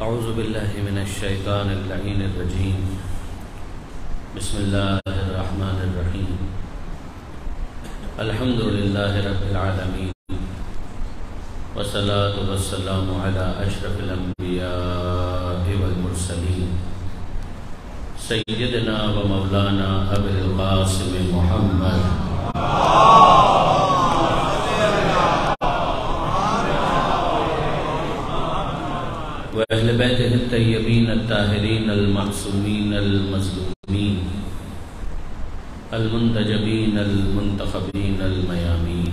اعوذ باللہ من الشیطان اللعین الرجیم بسم اللہ الرحمن الرحیم الحمدللہ رب العالمین والصلاة والسلام علی اشرف الانبیاء والمرسلین سیدنا و مولانا ابی القاسم محمد وأهل بيته الطيبين الطاهرين المعصومين المظلومين المنتجبين المنتخبين الميامين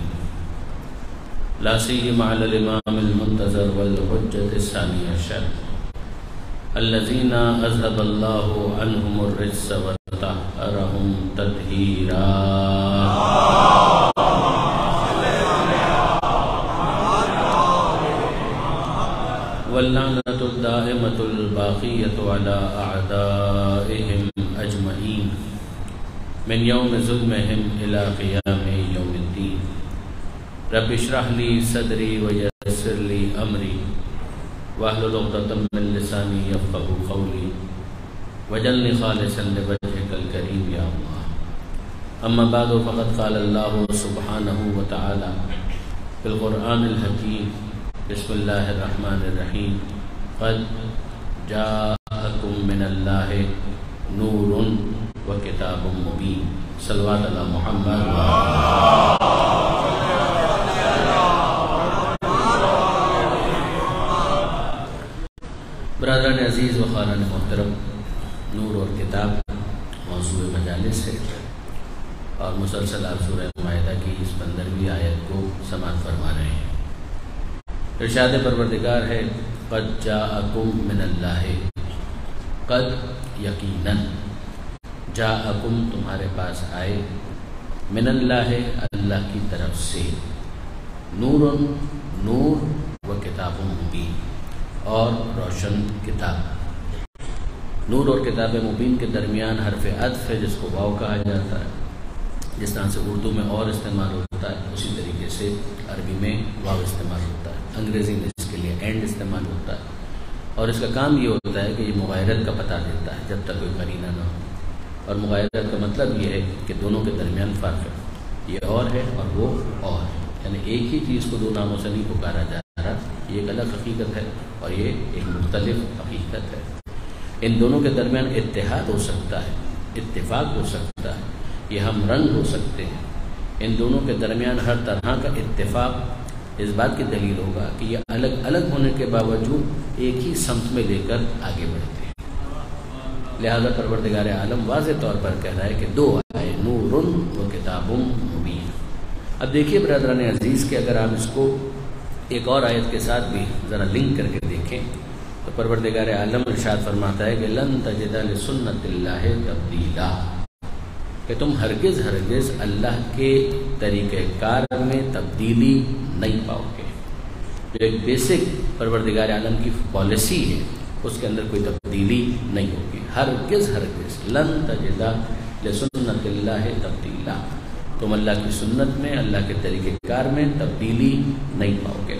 لا سيما على الإمام المنتظر والحجة الثاني عشر الذين أذهب الله عنهم الرجس وطهرهم تطهيرا واللعنة الدائمة الباقية على أعدائهم أجمعين من يوم ظلمهم إلى قيام يوم الدين رب اشرح لي صدري ويسر لي أمري واحلل عقدة من لساني يفقهوا قولي واجعلني خالصا لوجهك الكريم يا الله أما بعد فقد قال الله سبحانه وتعالى في القرآن الحكيم بسم اللہ الرحمن الرحیم قد جاءکم من اللہ نور و کتاب مبین صلوات علی محمد برادران عزیز و خوانان محترم، نور اور کتاب موضوع مجالس ہے اور مسلسل آپ سورہ مائدہ کی اس 15ویں آیت کو سماعت فرما رہے ہیں۔ ارشاد پروردگار ہے قد جاءکم من اللہ، قد یقیناً، جاءکم تمہارے پاس آئے، من اللہ اللہ کی طرف سے، نور نور و کتاب مبین اور روشن کتاب۔ نور اور کتاب مبین کے درمیان حرف عطف ہے جس کو واو کہا جاتا ہے، جس طرح سے اردو میں اور استعمال ہوتا ہے اسی طریقے سے عربی میں واو استعمال ہوتا ہے، انگریزی میں اس کے لیے اینڈ استعمال ہوتا ہے، اور اس کا کام یہ ہوتا ہے کہ یہ مغایرت کا پتہ دیتا ہے جب تک کوئی قرینہ نہ ہو۔ اور مغایرت کا مطلب یہ ہے کہ دونوں کے درمیان فرق ہے، یہ اور ہے اور وہ اور ہے، یعنی ایک ہی چیز کو دو ناموں سے نہیں پکارا جا رہا، یہ ایک الگ حقیقت ہے اور یہ ایک مختلف حقیقت ہے۔ ان دونوں کے درمیان اتحاد ہو سکتا ہے، اتفاق ہو سکتا ہے، یہ ہم رنگ ہو سکتے ہیں۔ ان دونوں کے درمیان ہر طرح کا اتفاق اس بات کی دلیل ہوگا کہ یہ الگ الگ ہونے کے باوجود ایک ہی سمت میں لے کر آگے بڑھتے ہیں۔ لہذا پروردگار عالم واضح طور پر کہہ رہا ہے کہ دو آئے، نور و کتاب مبین۔ اب دیکھیے برادران عزیز کہ اگر آپ اس کو ایک اور آیت کے ساتھ بھی ذرا لنک کر کے دیکھیں تو پروردگار عالم ارشاد فرماتا ہے کہ لن تجد لسنت اللہ تبدیلا، کہ تم ہرگز اللہ کے طریقہ کار میں تبدیلی نہیں پاؤ گے۔ جو ایک بیسک پروردگار عالم کی پالیسی ہے اس کے اندر کوئی تبدیلی نہیں ہوگی، ہرگز لن تجد لسنت اللہ تبدیلا، تم اللہ کی سنت میں، اللہ کے طریقہ کار میں تبدیلی نہیں پاؤ گے۔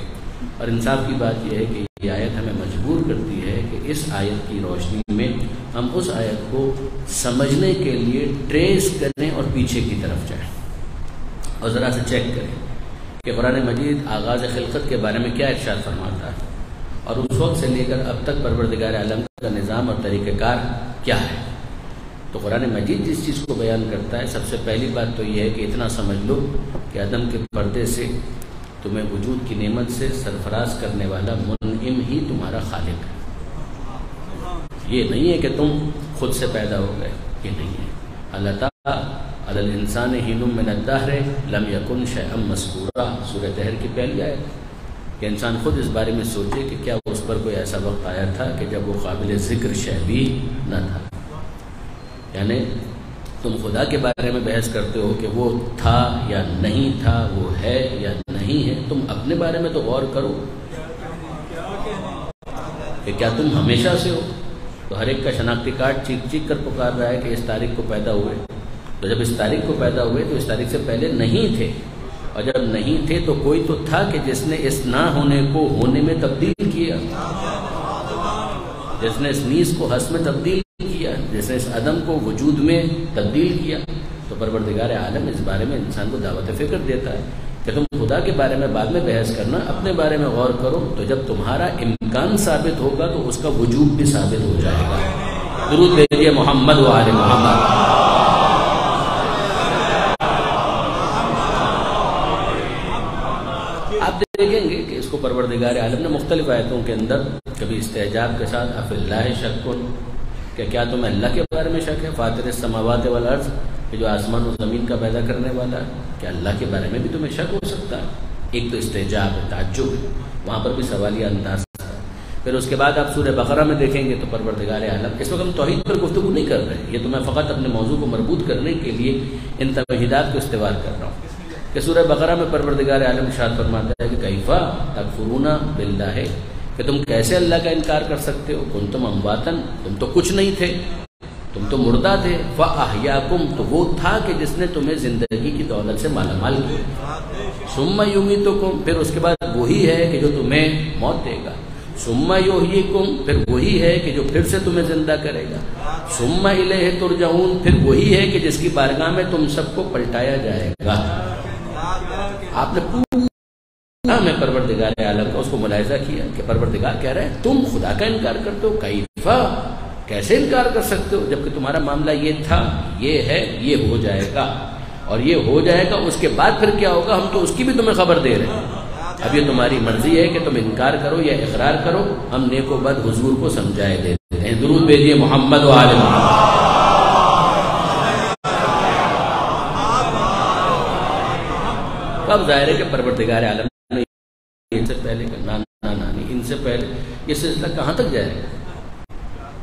اور انصاف کی بات یہ ہے کہ یہ آیت ہمیں مجبور کرتی ہے کہ اس آیت کی روشنی میں ہم اس آیت کو سمجھنے کے لیے ٹریس کریں اور پیچھے کی طرف جائیں اور ذرا سے چیک کریں کہ قرآن مجید آغاز خلقت کے بارے میں کیا ارشاد فرماتا ہے اور اس وقت سے لے کر اب تک پروردگار عالم کا نظام اور طریقہ کار کیا ہے۔ تو قرآن مجید جس چیز کو بیان کرتا ہے، سب سے پہلی بات تو یہ ہے کہ اتنا سمجھ لو کہ آدم کے پردے سے تمہیں وجود کی نعمت سے سرفراز کرنے والا منعم ہی تمہارا خالق ہے۔ یہ نہیں ہے کہ تم خود سے پیدا ہو گئے، یہ نہیں ہے۔ اللہ تعالیٰ علی الانسان حین من الدہر لم یکن شیئا مذکورا، سورہ طہر کی پہلی آیت، کہ انسان خود اس بارے میں سوچے کہ کیا اس پر کوئی ایسا وقت آیا تھا کہ جب وہ قابل ذکر شے بھی نہ تھا۔ یعنی تم خدا کے بارے میں بحث کرتے ہو کہ وہ تھا یا نہیں تھا، وہ ہے یا نہیں ہے، تم اپنے بارے میں تو غور کرو کہ کیا تم ہمیشہ سے ہو؟ تو ہر ایک کا شناختی کارڈ چیخ چیخ کر پکار رہا ہے کہ اس تاریخ کو پیدا ہوئے، تو جب اس تاریخ کو پیدا ہوئے تو اس تاریخ سے پہلے نہیں تھے، اور جب نہیں تھے تو کوئی تو تھا کہ جس نے اس نہ ہونے کو ہونے میں تبدیل کیا۔ جس نے اس نیز کو حس میں تبدیل کیا، جس نے اس عدم کو وجود میں تبدیل کیا، تو پروردگار عالم اس بارے میں انسان کو دعوت فکر دیتا ہے کہ تم خدا کے بارے میں بعد میں بحث کرنا، اپنے بارے میں غور کرو، تو جب تمہارا امکان ثابت ہوگا تو اس کا وجود بھی ثابت ہو جائے گا۔ درود بھیجیے محمد و آل محمد۔ آپ دیکھیں گے کہ اس کو پروردگار عالم نے مختلف آیتوں کے اندر کبھی استعجاب کے ساتھ اف اللہ شک، کہ کیا تمہیں اللہ کے بارے میں شک ہے، فاطر السماوات والارض، کہ جو آسمان و زمین کا پیدا کرنے والا ہے، کہ اللہ کے بارے میں بھی تمہیں شک ہو سکتا ہے؟ ایک تو استعجاب ہے، تعجب ہے، وہاں پر بھی سوالیہ انداز ہے۔ پھر اس کے بعد آپ سورہ بقرہ میں دیکھیں گے تو پروردگار عالم، اس وقت ہم توحید پر گفتگو نہیں کر رہے ہیں، یہ تو میں فقط اپنے موضوع کو مربوط کرنے کے لیے ان توحیدات کو استوار کر رہا ہوں، کہ سورہ بقرہ میں پروردگار عالم ارشاد فرماتا ہے کہ کیفا تکفرون باللہ، کہ تم کیسے اللہ کا انکار کر سکتے ہو، کنتم امواتن، تم تو کچھ نہیں تھے، تم تو مردہ تھے، فاحیاکم، تو وہ تھا کہ جس نے تمہیں زندگی کی دولت سے مالا مال کیا، ثم یمیتکم، پھر اس کے بعد وہی ہے کہ جو تمہیں موت دے گا، ثم یحییکم، پھر وہی ہے کہ جو پھر سے تمہیں زندہ کرے گا، ثم الیہ ترجعون، پھر وہی ہے کہ جس کی بارگاہ میں تم سب کو پلٹایا جائے گا۔ آپ نے پورا میں پروردگار عالم کا اس کو ملاحظہ کیا کہ پروردگار کہہ رہے ہیں تم خدا کا انکار کرتے ہو، کیفا، کیسے انکار کر سکتے ہو، جبکہ تمہارا معاملہ یہ تھا، یہ ہے، یہ ہو جائے گا، اور یہ ہو جائے گا، اس کے بعد پھر کیا ہوگا ہم تو اس کی بھی تمہیں خبر دے رہے ہیں۔ اب یہ تمہاری مرضی ہے کہ تم انکار کرو یا اقرار کرو، ہم نیک و بد حضور کو سمجھائے دیتے ہیں۔ درود بھیجیے محمد و آل محمد۔ اب ظاہر ہے کہ پروردگار عالم نے ان سے پہلے نانا نانی، ان سے پہلے یہ سلسلہ کہاں تک جائے گا؟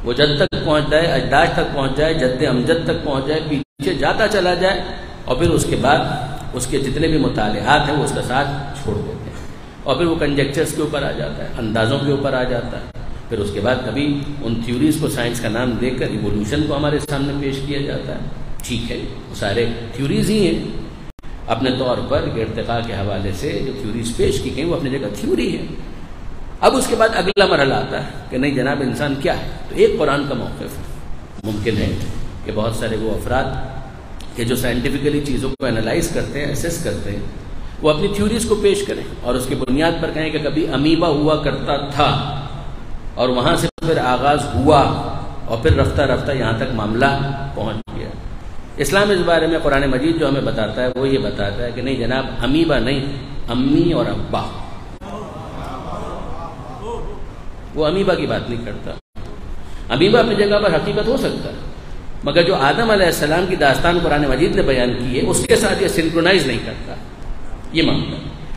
وہ جد تک پہنچ جائے، اجداد تک پہنچ جائے، جد امجد تک پہنچ جائے، پیچھے جاتا چلا جائے، اور پھر اس کے بعد اس کے جتنے بھی مطالعات ہیں وہ اس کا ساتھ چھوڑ دیتے ہیں، اور پھر وہ کنجیکچرز کے اوپر آ جاتا ہے، اندازوں کے اوپر آ جاتا ہے۔ پھر اس کے بعد کبھی ان تھیوریز کو سائنس کا نام دے کر ایوولوشن کو ہمارے سامنے پیش کیا جاتا ہے۔ ٹھیک ہے، وہ سارے تھیوریز ہی ہیں، اپنے طور پر ارتقاء کے حوالے سے جو تھیوریز پیش کی گئی وہ اپنی جگہ تھیوری ہے۔ اب اس کے بعد اگلا مرحلہ آتا ہے کہ نہیں جناب انسان کیا ہے، تو ایک قرآن کا موقف ہے۔ ممکن ہے کہ بہت سارے وہ افراد کہ جو سائنٹیفکلی چیزوں کو انالائز کرتے ہیں، ایسیس کرتے ہیں، وہ اپنی تھیوریز کو پیش کریں اور اس کی بنیاد پر کہیں کہ کبھی امیبا ہوا کرتا تھا اور وہاں سے پھر آغاز ہوا اور پھر رفتہ رفتہ یہاں تک معاملہ پہنچ گیا۔ اسلام اس بارے میں قرآن مجید جو ہمیں بتاتا ہے وہ یہ بتاتا ہے کہ نہیں جناب، امیبا نہیں، امی اور ابا، وہ امیبا کی بات نہیں کرتا۔ امیبا اپنی جگہ پر حقیقت ہو سکتا ہے، مگر جو آدم علیہ السلام کی داستان قرآن مجید نے بیان کی ہے اس کے ساتھ یہ سنکرونائز نہیں کرتا یہ معاملہ۔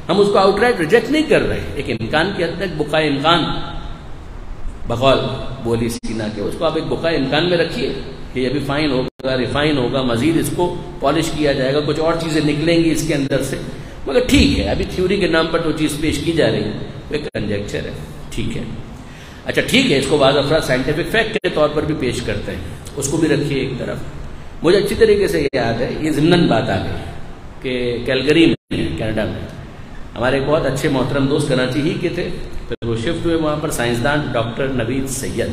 ہم اس کو آؤٹ رائٹ ریجیکٹ نہیں کر رہے، ایک امکان کی حد تک بقائے امکان، بقول بولی سینا کے، اس کو آپ ایک بقائے امکان میں رکھیے کہ یہ بھی فائن ہوگا، ریفائن ہوگا، مزید اس کو پالش کیا جائے گا، کچھ اور چیزیں نکلیں گی اس کے اندر سے، مگر ٹھیک ہے ابھی تھیوری کے نام پر جو چیز پیش کی جا رہی ہے وہ ایک کنجیکچر ہے۔ ٹھیک ہے، اچھا ٹھیک ہے، اس کو بعض افراد سائنٹیفک فیکٹ کے طور پر بھی پیش کرتے ہیں، اس کو بھی رکھیے ایک طرف۔ مجھے اچھی طریقے سے یاد ہے، یہ ضمناً بات آ گئی کہ کیلگری میں، کینیڈا میں، ہمارے ایک بہت اچھے محترم دوست کراچی ہی کے تھے، پھر وہ شفٹ ہوئے وہاں پر، سائنسدان ڈاکٹر نوید سید۔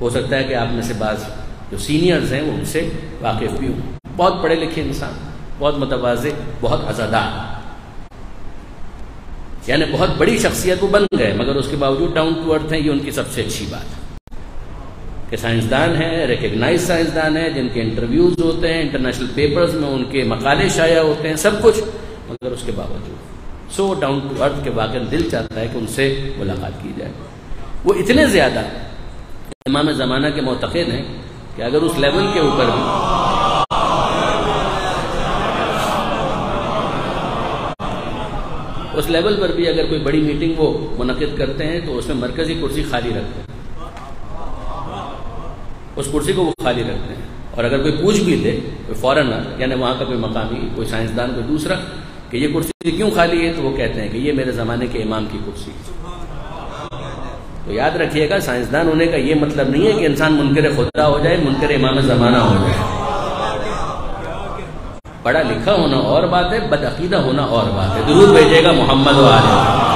ہو سکتا ہے کہ آپ میں سے بعض جو سینئرز ہیں وہ ان سے واقف بھی ہوں، بہت پڑھے لکھے انسان، بہت متواضع، بہت عزادار، یعنی بہت بڑی شخصیت وہ بن گئے، مگر اس کے باوجود ڈاؤن ٹو ارتھ ہیں، یہ ان کی سب سے اچھی بات ہے کہ سائنسدان ہیں، ریکگنائز سائنسدان ہیں، جن کے انٹرویوز ہوتے ہیں، انٹرنیشنل پیپرز میں ان کے مقالے شائع ہوتے ہیں، سب کچھ، مگر اس کے باوجود سو ڈاؤن ٹو ارتھ کے واقعی دل چاہتا ہے کہ ان سے ملاقات کی جائے۔ وہ اتنے زیادہ امام زمانہ کے معتقد ہیں کہ اگر اس لیول کے اوپر بھی اس لیول پر بھی اگر کوئی بڑی میٹنگ وہ منعقد کرتے ہیں تو اس میں مرکزی کرسی خالی رکھتے ہیں، اس کرسی کو وہ خالی رکھتے ہیں، اور اگر کوئی پوچھ بھی دے کوئی فارنر، یعنی وہاں کا کوئی مقامی، کوئی سائنسدان، کوئی دوسرا، کہ یہ کرسی کیوں خالی ہے، تو وہ کہتے ہیں کہ یہ میرے زمانے کے امام کی کرسی ہے۔ تو یاد رکھیے گا، سائنسدان ہونے کا یہ مطلب نہیں ہے کہ انسان منکر خدا ہو جائے، منکر امام زمانہ ہو جائے۔ پڑھا لکھا ہونا اور بات ہے، بدعقیدہ ہونا اور بات ہے۔ درود بھیجیے گا محمد و آل محمد۔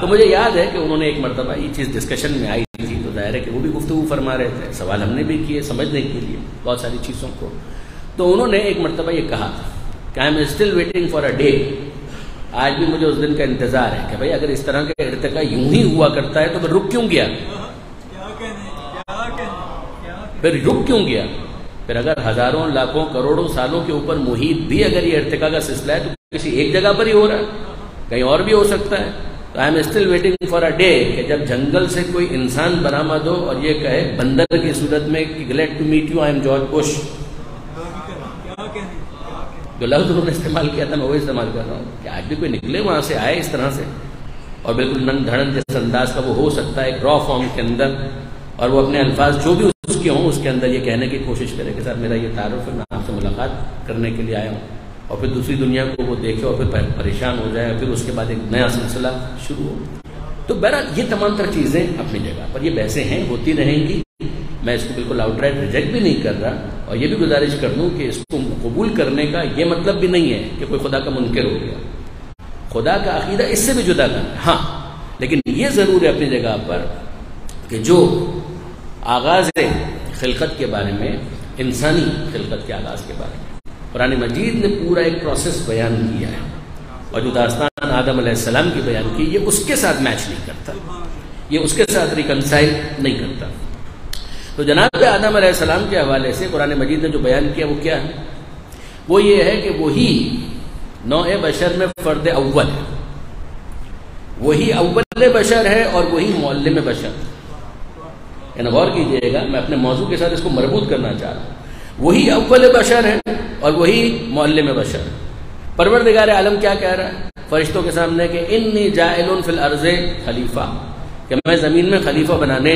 تو مجھے یاد ہے کہ انہوں نے ایک مرتبہ یہ چیز ڈسکشن میں آئی تھی، تو ظاہر ہے کہ وہ بھی گفتگو فرما رہے تھے، سوال ہم نے بھی کیے سمجھنے کے لیے بہت ساری چیزوں کو. تو انہوں نے ایک مرتبہ یہ کہا کہ I am still waiting for a day, آج بھی مجھے اس دن کا انتظار ہے کہ بھائی اگر اس طرح کا ارتقا یوں ہی ہوا کرتا ہے تو پھر رک کیوں گیا؟ پھر اگر ہزاروں لاکھوں کروڑوں سالوں کے اوپر محیط بھی اگر یہ ارتقا کا سلسلہ ہے تو کسی ایک جگہ پر ہی ہو رہا ہے، کہیں اور بھی ہو سکتا ہے. تو I am still waiting for a day کہ جب جنگل سے کوئی انسان برآمد ہو اور یہ کہے بندر کی صورت میں کہ glad to meet you, I am George Bush. جو لفظ انہوں نے استعمال کیا تھا میں وہی استعمال کر رہا ہوں کہ آج بھی کوئی نکلے وہاں سے آئے اس طرح سے اور بالکل ننگ دھڑن جس انداز کا وہ ہو سکتا ہے ایک را فارم کے اندر، اور وہ اپنے الفاظ جو بھی اس کے ہوں اس کے اندر یہ کہنے کی کوشش کرے کہ سر میرا یہ تعارف ہے، میں آپ سے ملاقات کرنے کے لیے آیا ہوں، اور پھر دوسری دنیا کو وہ دیکھے اور پھر پریشان ہو جائے، پھر اس کے بعد ایک نیا سلسلہ شروع ہو. تو بہرحال یہ تمام تر چیزیں اپنی جگہ پر، یہ بحثیں ہیں، ہوتی رہیں گی. میں اس کو بالکل آؤٹ رائٹ ریجیکٹ بھی نہیں کر رہا، اور یہ بھی گزارش کر دوں کہ اس کو قبول کرنے کا یہ مطلب بھی نہیں ہے کہ کوئی خدا کا منکر ہو گیا. خدا کا عقیدہ اس سے بھی جدا کرنا ہے، ہاں، لیکن یہ ضرور ہے اپنی جگہ پر کہ جو آغاز خلقت کے بارے میں، انسانی خلقت کے آغاز کے بارے میں قرآن مجید نے پورا ایک پروسیس بیان کیا ہے، اور جو داستان آدم علیہ السلام کی بیان کی یہ اس کے ساتھ میچ نہیں کرتا، یہ اس کے ساتھ ریکنسائل نہیں کرتا. تو جناب آدم علیہ السلام کے حوالے سے قرآن مجید نے جو بیان کیا وہ کیا ہے؟ وہ یہ ہے کہ وہی نوع بشر میں فرد اول ہے، وہی اول بشر ہے اور وہی معلم بشر. یعنی غور کیجئے گا، میں اپنے موضوع کے ساتھ اس کو مربوط کرنا چاہ رہا ہوں. وہی اول بشر ہے اور وہی معلم بشر. پروردگار عالم کیا کہہ رہا ہے فرشتوں کے سامنے کہ انی جاعل فی الارض خلیفہ، کہ میں زمین میں خلیفہ بنانے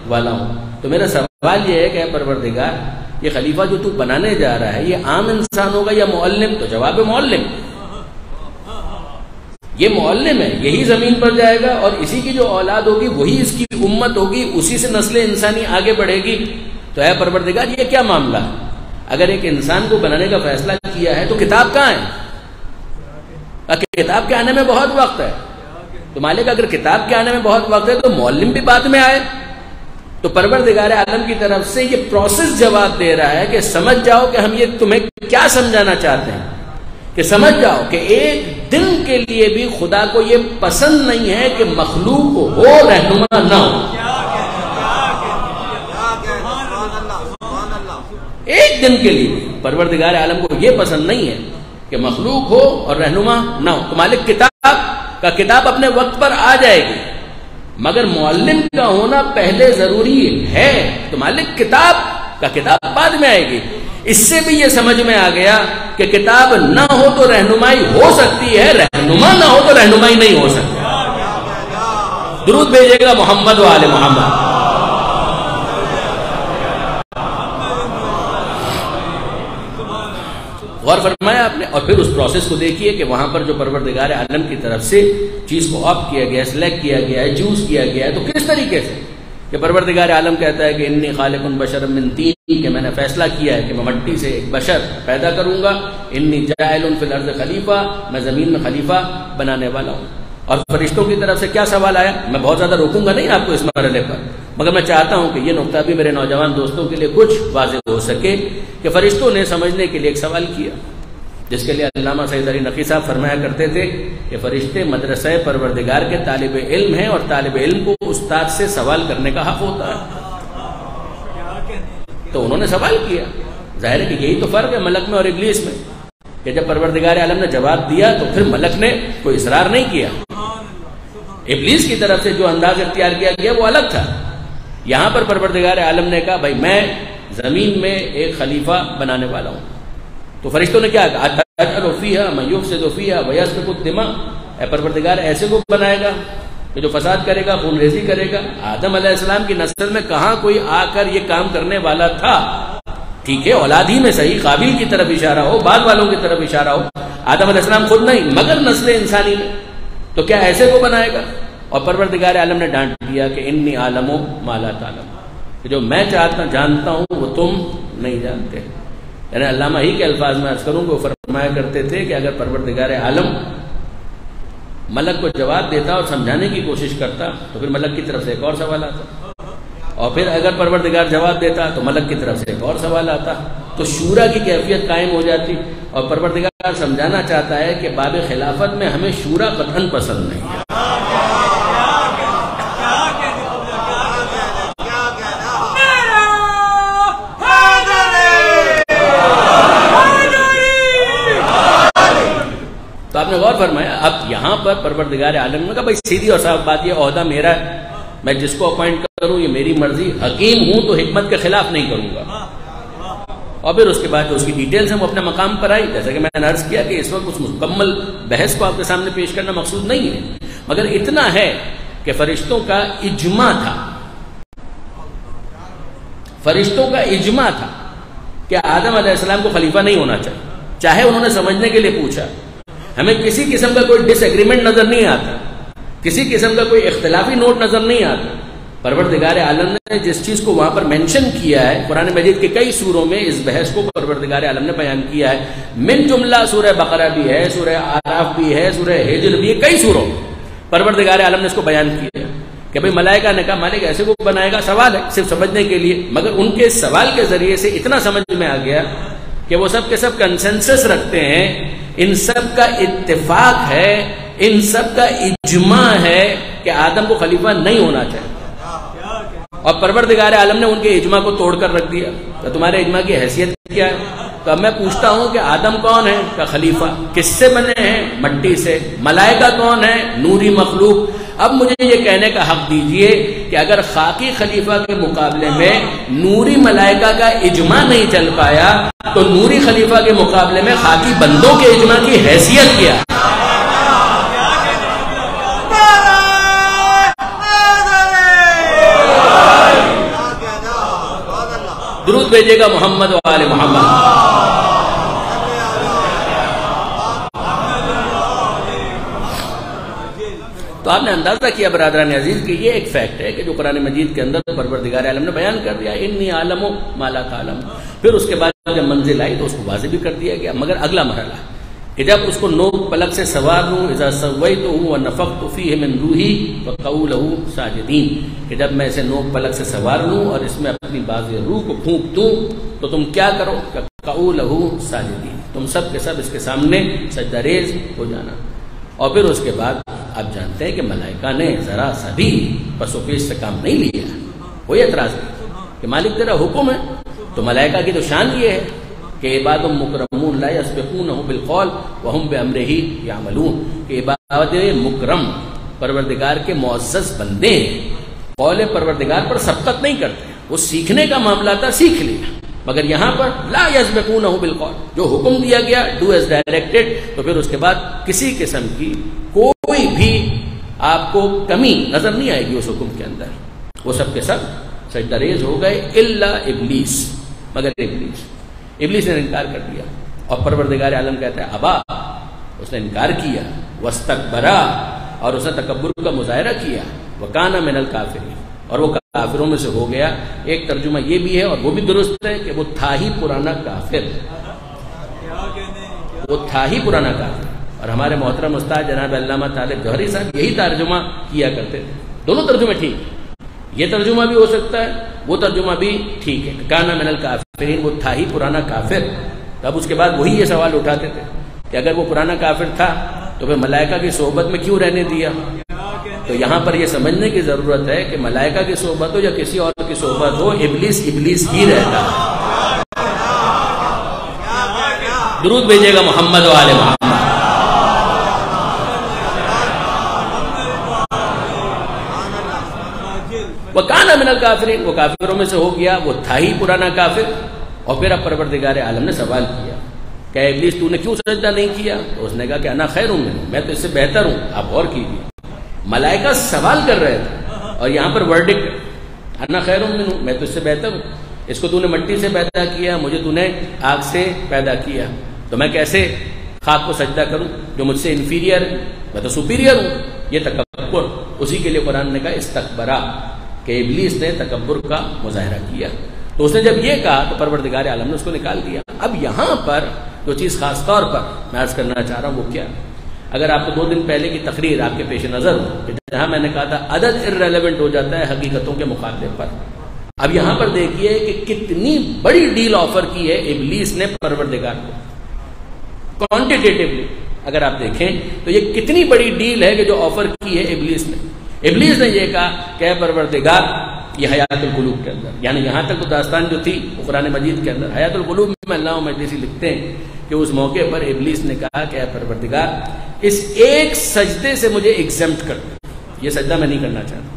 والا ہوں. تو میرا سوال یہ ہے کہ اے پروردگار، یہ خلیفہ جو تو بنانے جا رہا ہے یہ عام انسان ہوگا یا معلم؟ تو جواب ہے معلم. یہ معلم ہے، یہی زمین پر جائے گا اور اسی کی جو اولاد ہوگی وہی اس کی امت ہوگی، اسی سے نسل انسانی آگے بڑھے گی. تو اے پروردگار یہ کیا معاملہ ہے؟ اگر ایک انسان کو بنانے کا فیصلہ کیا ہے تو کتاب کہاں ہے؟ کتاب کے آنے میں بہت وقت ہے. تو مالک اگر کتاب کے آنے میں بہت وقت ہے تو معلم بھی بعد میں آئے. تو پروردگار عالم کی طرف سے یہ پروسیس جواب دے رہا ہے کہ سمجھ جاؤ کہ ہم یہ تمہیں کیا سمجھانا چاہتے ہیں، کہ سمجھ جاؤ کہ ایک دن کے لیے بھی خدا کو یہ پسند نہیں ہے کہ مخلوق ہو رہنما نہ ہو. ایک دن کے لیے پروردگار عالم کو یہ پسند نہیں ہے کہ مخلوق ہو اور رہنما نہ ہو. تو مالک کتاب اپنے وقت پر آ جائے گی، مگر معلم کا ہونا پہلے ضروری ہے. تو مالک کتاب بعد میں آئے گی. اس سے بھی یہ سمجھ میں آ گیا کہ کتاب نہ ہو تو رہنمائی ہو سکتی ہے، رہنما نہ ہو تو رہنمائی نہیں ہو سکتی. درود بھیجے گا محمد و آل محمد. غور فرمایا آپ نے. اور پھر اس پروسیس کو دیکھیے کہ وہاں پر جو پروردگار عالم کی طرف سے چیز کو آف کیا گیا ہے، سلیکٹ کیا گیا ہے، چوز کیا گیا ہے. تو کس طریقے سے کہ پروردگار عالم کہتا ہے کہ انی خالق بشر من طین، کہ میں نے فیصلہ کیا ہے کہ میں مٹی سے ایک بشر پیدا کروں گا. انی جاعل فی الارض خلیفہ، میں زمین میں خلیفہ بنانے والا ہوں. اور فرشتوں کی طرف سے کیا سوال آیا؟ میں بہت زیادہ روکوں گا نہیں آپ کو اس مرحلے پر، مگر میں چاہتا ہوں کہ یہ نقطہ بھی میرے نوجوان دوستوں کے لیے کچھ واضح ہو سکے کہ فرشتوں نے سمجھنے کے لیے ایک سوال کیا، جس کے لیے علامہ سید علی نقی صاحب فرمایا کرتے تھے کہ فرشتے مدرسہ پروردگار کے طالب علم ہیں، اور طالب علم کو استاد سے سوال کرنے کا حق ہوتا ہے. تو انہوں نے سوال کیا. ظاہر ہے کہ یہی تو فرق ہے ملک میں اور ابلیس میں، کہ جب پروردگار عالم نے جواب دیا تو پھر ملک نے کوئی اصرار نہیں کیا. ابلیس کی طرف سے جو انداز اختیار کیا گیا وہ الگ تھا. یہاں پر پروردگار عالم نے کہا بھائی میں زمین میں ایک خلیفہ بنانے والا ہوں. تو فرشتوں نے کیا کہا؟ اجعل فیہا من یفسد فیہا ویسفک الدماء، اے پروردگار ایسے کو بنائے گا کہ جو فساد کرے گا، خون ریزی کرے گا. آدم علیہ السلام کی نسل میں کہاں کوئی آ کر یہ کام کرنے والا تھا؟ ٹھیک ہے اولاد ہی میں صحیح، قابل کی طرف اشارہ ہو، بعد والوں کی طرف اشارہ ہو، آدم علیہ السلام خود نہیں مگر نسل انسانی میں. تو کیا ایسے کو بنائے گا؟ اور پروردگار عالم نے ڈانٹ دیا کہ انی عالم ما لا تعلم، کہ جو میں جانتا ہوں وہ تم نہیں جانتے. یعنی علامہ ہی کے الفاظ میں عرض کروں کہ وہ فرمایا کرتے تھے کہ اگر پروردگار عالم ملک کو جواب دیتا اور سمجھانے کی کوشش کرتا تو پھر ملک کی طرف سے ایک اور سوال آتا، اور پھر اگر پروردگار جواب دیتا تو ملک کی طرف سے ایک اور سوال آتا، تو شورا کی کیفیت قائم ہو جاتی. اور پروردگار سمجھانا چاہتا ہے کہ باب خلافت میں ہمیں شورا قطعاً پسند نہیں ہے. تو آپ نے غور فرمایا. اب یہاں پر پروردگار عالم نے کہا بھائی سیدھی اور صاف بات، یہ عہدہ میرا ہے، میں جس کو اپوائنٹ کروں یہ میری مرضی، حکیم ہوں تو حکمت کے خلاف نہیں کروں گا. اور پھر اس کے بعد جو اس کی ڈیٹیلز ہیں وہ اپنے مقام پر آئی. جیسا کہ میں نے عرض کیا کہ اس وقت اس مکمل بحث کو آپ کے سامنے پیش کرنا مقصود نہیں ہے، مگر اتنا ہے کہ فرشتوں کا اجماع تھا، فرشتوں کا اجماع تھا کہ آدم علیہ السلام کو خلیفہ نہیں ہونا چاہیے، چاہے انہوں نے سمجھنے کے لیے پوچھا. ہمیں کسی قسم کا کوئی ڈس ایگریمنٹ نظر نہیں آتا، کسی قسم کا کوئی اختلافی نوٹ نظر نہیں آتا. پروردگار عالم نے جس چیز کو وہاں پر مینشن کیا ہے، قرآن مجید کے کئی سوروں میں اس بحث کو پروردگار عالم نے بیان کیا ہے. من جملہ سورہ بقرہ بھی ہے، سورہ آراف بھی ہے، سورہ ہجر بھی ہے، کئی سوروں پروردگار عالم نے اس کو بیان کیا ہے کہ بھئی ملائکہ نے کہا مالک ایسے کو بنائے گا. سوال ہے صرف سمجھنے کے لیے، مگر ان کے سوال کے ذریعے سے اتنا سمجھ میں آ گیا کہ وہ سب کے سب کنسنسس رکھتے ہیں، ان سب کا اتفاق ہے، ان سب کا اجماع ہے کہ آدم کو خلیفہ نہیں ہونا چاہیے. اور پروردگار عالم نے ان کے اجماع کو توڑ کر رکھ دیا. تو تمہارے اجماع کی حیثیت کیا ہے؟ تو اب میں پوچھتا ہوں کہ آدم کون ہے؟ کہ خلیفہ. کس سے بنے ہیں؟ مٹی سے. ملائکہ کون ہے؟ نوری مخلوق. اب مجھے یہ کہنے کا حق دیجئے کہ اگر خاکی خلیفہ کے مقابلے میں نوری ملائکہ کا اجماع نہیں چل پایا تو نوری خلیفہ کے مقابلے میں خاکی بندوں کے اجماع کی حیثیت کیا ہے؟ درود بھیجے گا محمد و آل محمد. تو آپ نے اندازہ کیا برادران عزیز کہ یہ ایک فیکٹ ہے کہ جو قرآن مجید کے اندر پروردگار عالم نے بیان کر دیا، انی عالم ما لا تعلم. پھر اس کے بعد جب منزل آئی تو اس کو واضح بھی کر دیا گیا. مگر اگلا مرحلہ کہ جب اس کو نوک پلک سے سوار لوں، اذا سویتہ ونفخت فیہ من روحی فقعوا لہ ساجدین، کہ جب میں اسے نوک پلک سے سوار لوں اور اس میں اپنی باز روح کو پھونک دوں تو تم کیا کرو؟ فقعوا لہ ساجدین، تم سب کے سب اس کے سامنے سجدہ ریز ہو جانا. اور پھر اس کے بعد آپ جانتے ہیں کہ ملائکہ نے ذرا سا بھی پس و پیش سے کام نہیں لیا. کوئی اعتراض نہیں کہ مالک تیرا حکم ہے. تو ملائکہ کی تو شان یہ ہے کہ عباد مکرمون لا یسبقونہ بالقول وہم بامرہ یعملون، کہ عباد مکرم پروردگار کے معزز بندے ہیں، قول پروردگار پر سبقت نہیں کرتے. وہ سیکھنے کا معاملہ تھا، سیکھ لیا، مگر یہاں پر لا یسبقونہ بالقول، جو حکم دیا گیا ڈو ایز ڈائریکٹڈ. تو پھر اس کے بعد کسی قسم کی کوئی بھی آپ کو کمی نظر نہیں آئے گی اس حکم کے اندر. وہ سب کے سب سجدہ ریز ہو گئے الا ابلیس، مگر ابلیس نے انکار کر دیا. اور پروردگار عالم کہتا ہے ابا، اس نے انکار کیا، واستکبرا، اور اس نے تکبر کا مظاہرہ کیا، وکانا من الکافرین، اور وہ کافروں میں سے ہو گیا. ایک ترجمہ یہ بھی ہے اور وہ بھی درست ہے کہ وہ تھا ہی پرانا کافر، وہ تھا ہی پرانا کافر. اور ہمارے محترم استاد جناب علامہ طالب جوہری صاحب یہی ترجمہ کیا کرتے تھے. دونوں ترجمے ٹھیک، یہ ترجمہ بھی ہو سکتا ہے، وہ ترجمہ بھی ٹھیک ہے. کانا من الکافرین، وہ تھا ہی پرانا کافر. تب اس کے بعد وہی یہ سوال اٹھاتے تھے کہ اگر وہ پرانا کافر تھا تو پھر ملائکہ کی صحبت میں کیوں رہنے دیا؟ تو یہاں پر یہ سمجھنے کی ضرورت ہے کہ ملائکہ کی صحبت ہو یا کسی اور کی صحبت ہو، ابلیس ہی رہتا ہے. درود بھیجے گا محمد و آل محمد. وَكَانَ مِنَ الْكَافِرِينَ، وہ کافروں میں سے ہو گیا، وہ تھا ہی پرانا کافر. اور پھر اب پروردگار عالم نے سوال کیا کہ ابلیس تو نے کیوں سجدہ نہیں کیا؟ تو اس نے کہا کہ انا خیر ہوں، میں تو اس سے بہتر ہوں. آپ غور کیجیے، ملائکہ سوال کر رہے تھے اور یہاں پر ورڈکٹ انا خیر ہوں، میں تو اس سے بہتر ہوں. اس کو تو نے مٹی سے پیدا کیا، مجھے تو نے آگ سے پیدا کیا، تو میں کیسے خاک کو سجدہ کروں جو مجھ سے انفیریئر ہے؟ میں تو سپیریئر ہوں. یہ تکبر، اسی کے لیے قرآن نے کہا استکبرا، کہ ابلیس نے تکبر کا مظاہرہ کیا. تو اس نے جب یہ کہا تو پروردگار عالم نے اس کو نکال دیا. اب یہاں پر جو چیز خاص طور پر میں عرض کرنا چاہ رہا ہوں وہ کیا؟ اگر آپ کو 2 دن پہلے کی تقریر آپ کے پیش نظر ہو کہ جہاں میں نے کہا تھا عدد irrelevant ہو جاتا ہے حقیقتوں کے مقابلے پر، اب یہاں پر دیکھیے کہ کتنی بڑی ڈیل آفر کی ہے ابلیس نے پروردگار کو، کوانٹیٹیولی اگر آپ دیکھیں تو یہ کتنی بڑی ڈیل ہے کہ جو آفر کی ہے ابلیس نے۔ ابلیس نے یہ کہا کہ اے پروردگار، یہ حیات القلوب کے اندر، یعنی یہاں تک تو داستان جو تھی وہ قرآن مجید کے اندر، حیات القلوب میں علامہ مجلسی لکھتے ہیں کہ اس موقع پر ابلیس نے کہا کہ اے پروردگار، اس ایک سجدے سے مجھے ایگزمپٹ کر دو، یہ سجدہ میں نہیں کرنا چاہتا،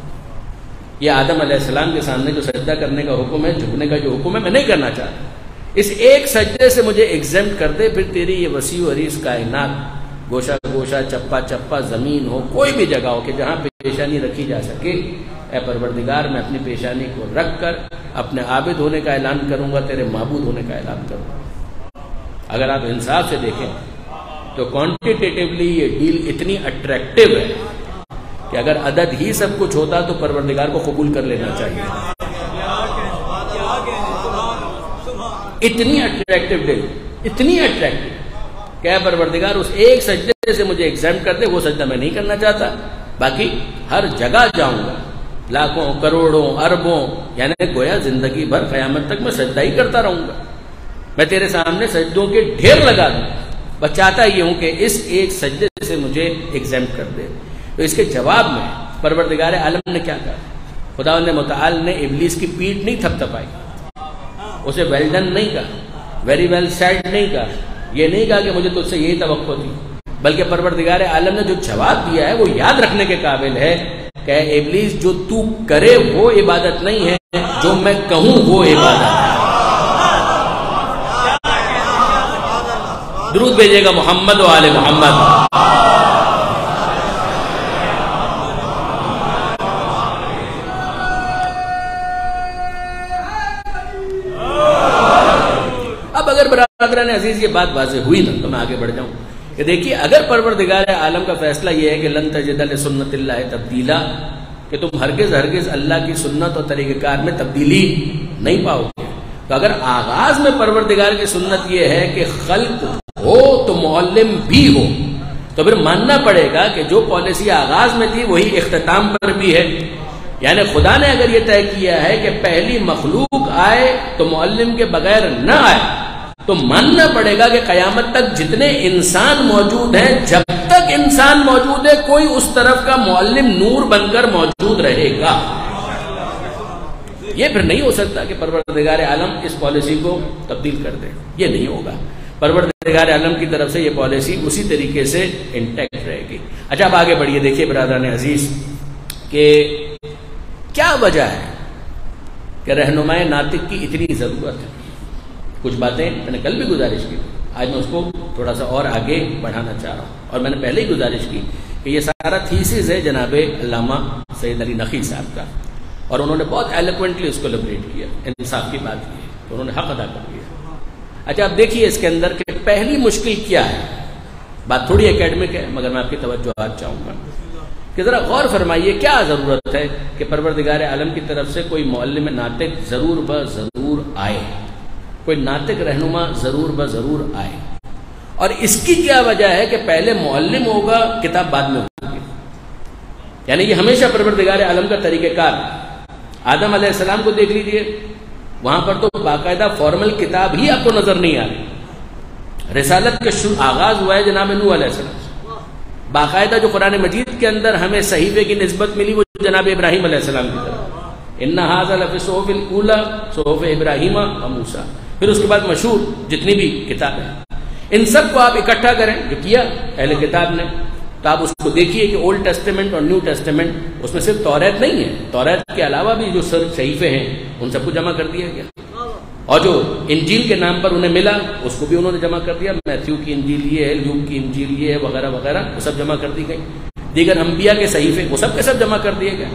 یہ آدم علیہ السلام کے سامنے جو سجدہ کرنے کا حکم ہے، جھکنے کا جو حکم ہے، میں نہیں کرنا چاہتا، اس ایک سجدے سے مجھے ایگزمپٹ کر دے، پھر تیری یہ وسیع و عریض کائنات، گوشہ گوشہ، چپا چپا، زمین ہو، کوئی بھی جگہ ہو کہ جہاں پیشانی رکھی جا سکے، اے پروردگار میں اپنی پیشانی کو رکھ کر اپنے عابد ہونے کا اعلان کروں گا، تیرے معبود ہونے کا اعلان کروں گا۔ اگر آپ انصاف سے دیکھیں تو کوانٹیٹیولی یہ ڈیل اتنی اٹریکٹیو ہے کہ اگر عدد ہی سب کچھ ہوتا تو پروردگار کو قبول کر لینا چاہیے۔ اتنی اٹریکٹیو ڈیل، اتنی اٹریکٹیو کہ اے پروردگار اس ایک سجدے سے مجھے ایگزامٹ کر دے، وہ سجدہ میں نہیں کرنا چاہتا، باقی ہر جگہ جاؤں گا، لاکھوں کروڑوں اربوں، یعنی گویا زندگی بھر قیامت تک میں سجدہ ہی کرتا رہوں گا، میں تیرے سامنے سجدوں کے ڈھیر لگا دوں، بس چاہتا یہ ہوں کہ اس ایک سجدے سے مجھے ایگزامٹ کر دے۔ تو اس کے جواب میں پروردگار عالم نے کیا کہا؟ خداوند متعال نے ابلیس کی پیٹھ نہیں تھپ تھپائی، اسے ویل ڈن نہیں کہا، ویری ویل سیڈ نہیں کہا، یہ نہیں کہا کہ مجھے تجھ سے یہی توقع تھی، بلکہ پروردگار عالم نے جو جواب دیا ہے وہ یاد رکھنے کے قابل ہے کہ اے ابلیس، جو تو کرے وہ عبادت نہیں ہے، جو میں کہوں وہ عبادت ہے۔ درود بھیجے گا محمد و آل محمد۔ اب اگر برادران عزیز یہ بات واضح ہوئی نا تو میں آگے بڑھ جاؤں کہ دیکھیے، اگر پروردگار عالم کا فیصلہ یہ ہے کہ لن تجد لسنت اللہ تبدیلا، کہ تم ہرگز ہرگز اللہ کی سنت اور طریقہ کار میں تبدیلی نہیں پاؤ گے، تو اگر آغاز میں پروردگار کی سنت یہ ہے کہ خلق ہو تو معلم بھی ہو، تو پھر ماننا پڑے گا کہ جو پالیسی آغاز میں تھی وہی اختتام پر بھی ہے۔ یعنی خدا نے اگر یہ طے کیا ہے کہ پہلی مخلوق آئے تو معلم کے بغیر نہ آئے، تو ماننا پڑے گا کہ قیامت تک جتنے انسان موجود ہیں، جب تک انسان موجود ہے کوئی اس طرف کا معلم نور بن کر موجود رہے گا۔ یہ پھر نہیں ہو سکتا کہ پروردگار عالم اس پالیسی کو تبدیل کر دے، یہ نہیں ہوگا۔ پروردگار عالم کی طرف سے یہ پالیسی اسی طریقے سے انٹیکٹ رہے گی۔ اچھا اب آگے بڑھیے، دیکھیے برادران عزیز کہ کیا وجہ ہے کہ رہنمائے ناطق کی اتنی ضرورت ہے۔ کچھ باتیں میں نے کل بھی گزارش کی، آج میں اس کو تھوڑا سا اور آگے بڑھانا چاہ رہا ہوں، اور میں نے پہلے ہی گزارش کی کہ یہ سارا تھیسس ہے جناب علامہ سید علی نقی صاحب کا، اور انہوں نے بہت ایلیکوینٹلی اس کو لیبریٹ کیا، انصاف کی بات کی، تو انہوں نے حق ادا کر دیا۔ اچھا اب دیکھیے اس کے اندر کہ پہلی مشکل کیا ہے۔ بات تھوڑی اکیڈمک ہے مگر میں آپ کی توجہات چاہوں گا کہ ذرا غور فرمائیے، کیا ضرورت ہے کہ پروردگار عالم کی طرف سے کوئی معلم ناطق ضرور بضرور آئے، کوئی ناطق رہنما ضرور بضرور آئے، اور اس کی کیا وجہ ہے کہ پہلے معلم ہوگا، کتاب بعد میں ہوگی۔ یعنی یہ ہمیشہ پروردگار عالم کا طریقہ کار۔ آدم علیہ السلام کو دیکھ لیجئے، وہاں پر تو باقاعدہ فارمل کتاب ہی آپ کو نظر نہیں آ رہی۔ رسالت کا آغاز ہوا ہے جناب نوح علیہ السلام، باقاعدہ جو قرآن مجید کے اندر ہمیں صحیفے کی نسبت ملی وہ جناب ابراہیم علیہ السلام کی طرف، ان ھذا لفی الصحف الاولی صحف ابراہیم و موسیٰ۔ پھر اس کے بعد مشہور جتنی بھی کتابیں ہیں، ان سب کو آپ اکٹھا کریں، جو کیا اہل کتاب نے، تو آپ اس کو دیکھیے کہ اولڈ ٹیسٹمنٹ اور نیو ٹیسٹمنٹ، اس میں صرف توریت نہیں ہے، توریت کے علاوہ بھی جو صحیفے ہیں ان سب کو جمع کر دیا گیا، اور جو انجیل کے نام پر انہیں ملا اس کو بھی انہوں نے جمع کر دیا، میتھیو کی انجیل یہ ہے، لوک کی انجیل یہ ہے، وغیرہ وغیرہ، وہ سب جمع کر دی گئی۔ دیگر انبیاء کے صحیفے وہ سب کے سب جمع کر دیے گئے۔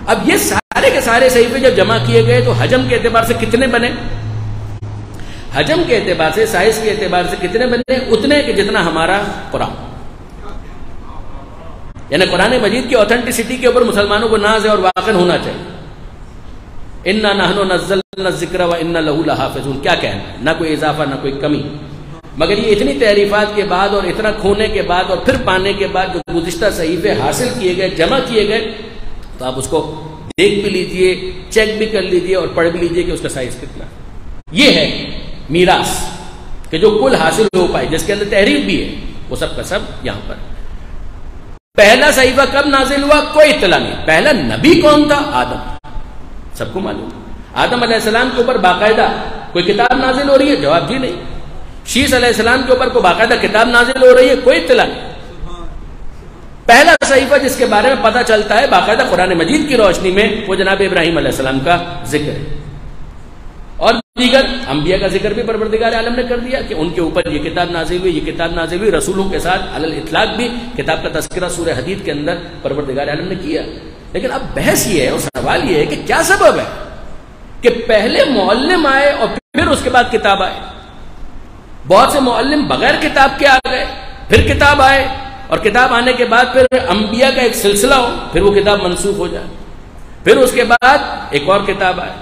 اب یہ سارے کے سارے صحیفے جب جمع کیے گئے تو حجم کے اعتبار سے کتنے بنے؟ حجم کے اعتبار سے، سائز کے اعتبار سے کتنے بنے؟ اتنے کہ جتنا ہمارا قرآن، یعنی قرآن مجید کی اوتھینٹسٹی کے اوپر مسلمانوں کو ناز ہے اور واقع ہونا چاہیے۔ اِنَّا نَحْنُ نَزَّلْنَا الذِّكْرَ وَإِنَّا لَهُ لَحَافِظُونَ، کیا کہنا ہے، نہ کوئی اضافہ نہ کوئی کمی۔ مگر یہ اتنی تعریفات کے بعد اور اتنا کھونے کے بعد اور پھر پانے کے بعد جو گزشتہ صحیفے حاصل کیے گئے، جمع کیے گئے، تو آپ اس کو دیکھ بھی لیجئے، چیک بھی کر لیجئے اور پڑھ بھی لیجئے کہ اس کا سائز کتنا۔ یہ ہے میراث کہ جو کل حاصل ہو پائے، جس کے اندر تحریف بھی ہے، وہ سب کا سب یہاں پر۔ پہلا صحیفہ کب نازل ہوا کوئی اطلاع نہیں۔ پہلا نبی کون تھا؟ آدم، سب کو معلوم۔ آدم علیہ السلام کے اوپر باقاعدہ کوئی کتاب نازل ہو رہی ہے؟ جواب جی نہیں۔ شیس علیہ السلام کے اوپر کوئی باقاعدہ کتاب نازل ہو رہی ہے؟ کوئی اطلاع نہیں۔ پہلا صحیفہ جس کے بارے میں پتہ چلتا ہے باقاعدہ قرآن مجید کی روشنی میں، وہ جناب ابراہیم علیہ السلام کا ذکر ہے، اور دیگر انبیاء کا ذکر بھی پروردگار عالم نے کر دیا کہ ان کے اوپر یہ کتاب نازل ہوئی، یہ کتاب نازل ہوئی۔ رسولوں کے ساتھ علی الاطلاق بھی کتاب کا تذکرہ سورہ حدید کے اندر پروردگار عالم نے کیا۔ لیکن اب بحث یہ ہے اور سوال یہ ہے کہ کیا سبب ہے کہ پہلے معلم آئے اور پھر اس کے بعد کتاب آئے؟ بہت سے معلم بغیر کتاب کے آ گئے، پھر کتاب آئے، اور کتاب آنے کے بعد پھر انبیاء کا ایک سلسلہ ہو، پھر وہ کتاب منسوخ ہو جائے، پھر اس کے بعد ایک اور کتاب آئے،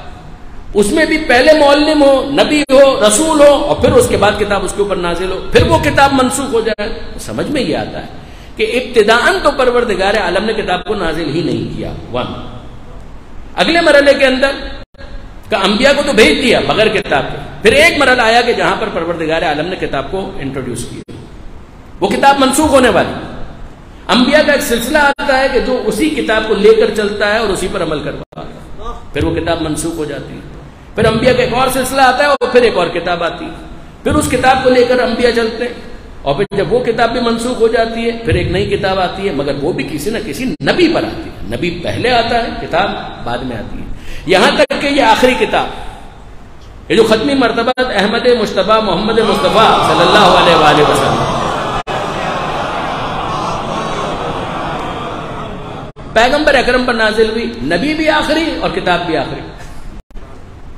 اس میں بھی پہلے معلم ہو، نبی ہو، رسول ہو، اور پھر اس کے بعد کتاب اس کے اوپر نازل ہو، پھر وہ کتاب منسوخ ہو جائے۔ سمجھ میں یہ آتا ہے کہ ابتداءً تو پروردگار عالم نے کتاب کو نازل ہی نہیں کیا۔ اگلے مرحلے کے اندر کہ انبیاء کو تو بھیج دیا بغیر کتاب کے، پھر ایک مرحلہ آیا کہ جہاں پر پروردگار عالم نے کتاب کو انٹروڈیوس کیا، وہ کتاب منسوخ ہونے والی۔ انبیاء کا ایک سلسلہ آتا ہے کہ جو اسی کتاب کو لے کر چلتا ہے اور اسی پر عمل کرتا ہے، پھر وہ کتاب منسوخ ہو جاتی ہے۔ پھر انبیاء کا ایک اور سلسلہ آتا ہے اور پھر ایک اور کتاب آتی ہے، پھر اس کتاب کو لے کر انبیاء چلتے ہیں، اور پھر جب وہ کتاب بھی منسوخ ہو جاتی ہے پھر ایک نئی کتاب آتی ہے، مگر وہ بھی کسی نہ کسی نبی پر آتی ہے۔ نبی پہلے آتا ہے، کتاب بعد میں آتی ہے، یہاں تک کہ یہ آخری کتاب، یہ جو ختمی مرتبہ احمد مجتبیٰ محمد مصطفیٰ صلی اللہ علیہ وآلہ وسلم، پیغمبر اکرم پر نازل ہوئی، نبی بھی آخری اور کتاب بھی آخری۔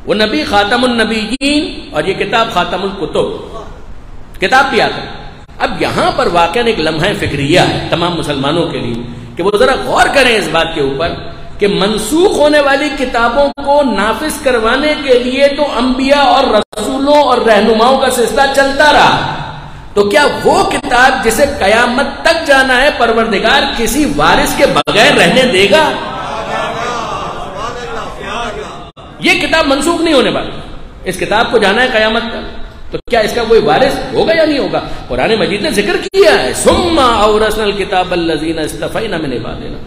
وہ نبی خاتم النبیین اور یہ کتاب خاتم الکتب، کتاب بھی آخری۔ اب یہاں پر واقعاً ایک لمحہ فکریہ ہے تمام مسلمانوں کے لیے کہ وہ ذرا غور کریں اس بات کے اوپر کہ منسوخ ہونے والی کتابوں کو نافذ کروانے کے لیے تو انبیاء اور رسولوں اور رہنماؤں کا سلسلہ چلتا رہا، تو کیا وہ کتاب جسے قیامت تک جانا ہے پروردگار کسی وارث کے بغیر رہنے دے گا؟ یہ کتاب منسوخ نہیں ہونے والی، اس کتاب کو جانا ہے قیامت تک، تو کیا اس کا کوئی وارث ہوگا یا نہیں ہوگا؟ قرآن مجید نے ذکر کیا ہے ثم اورثنا الکتاب الذین اصطفینا من عبادنا،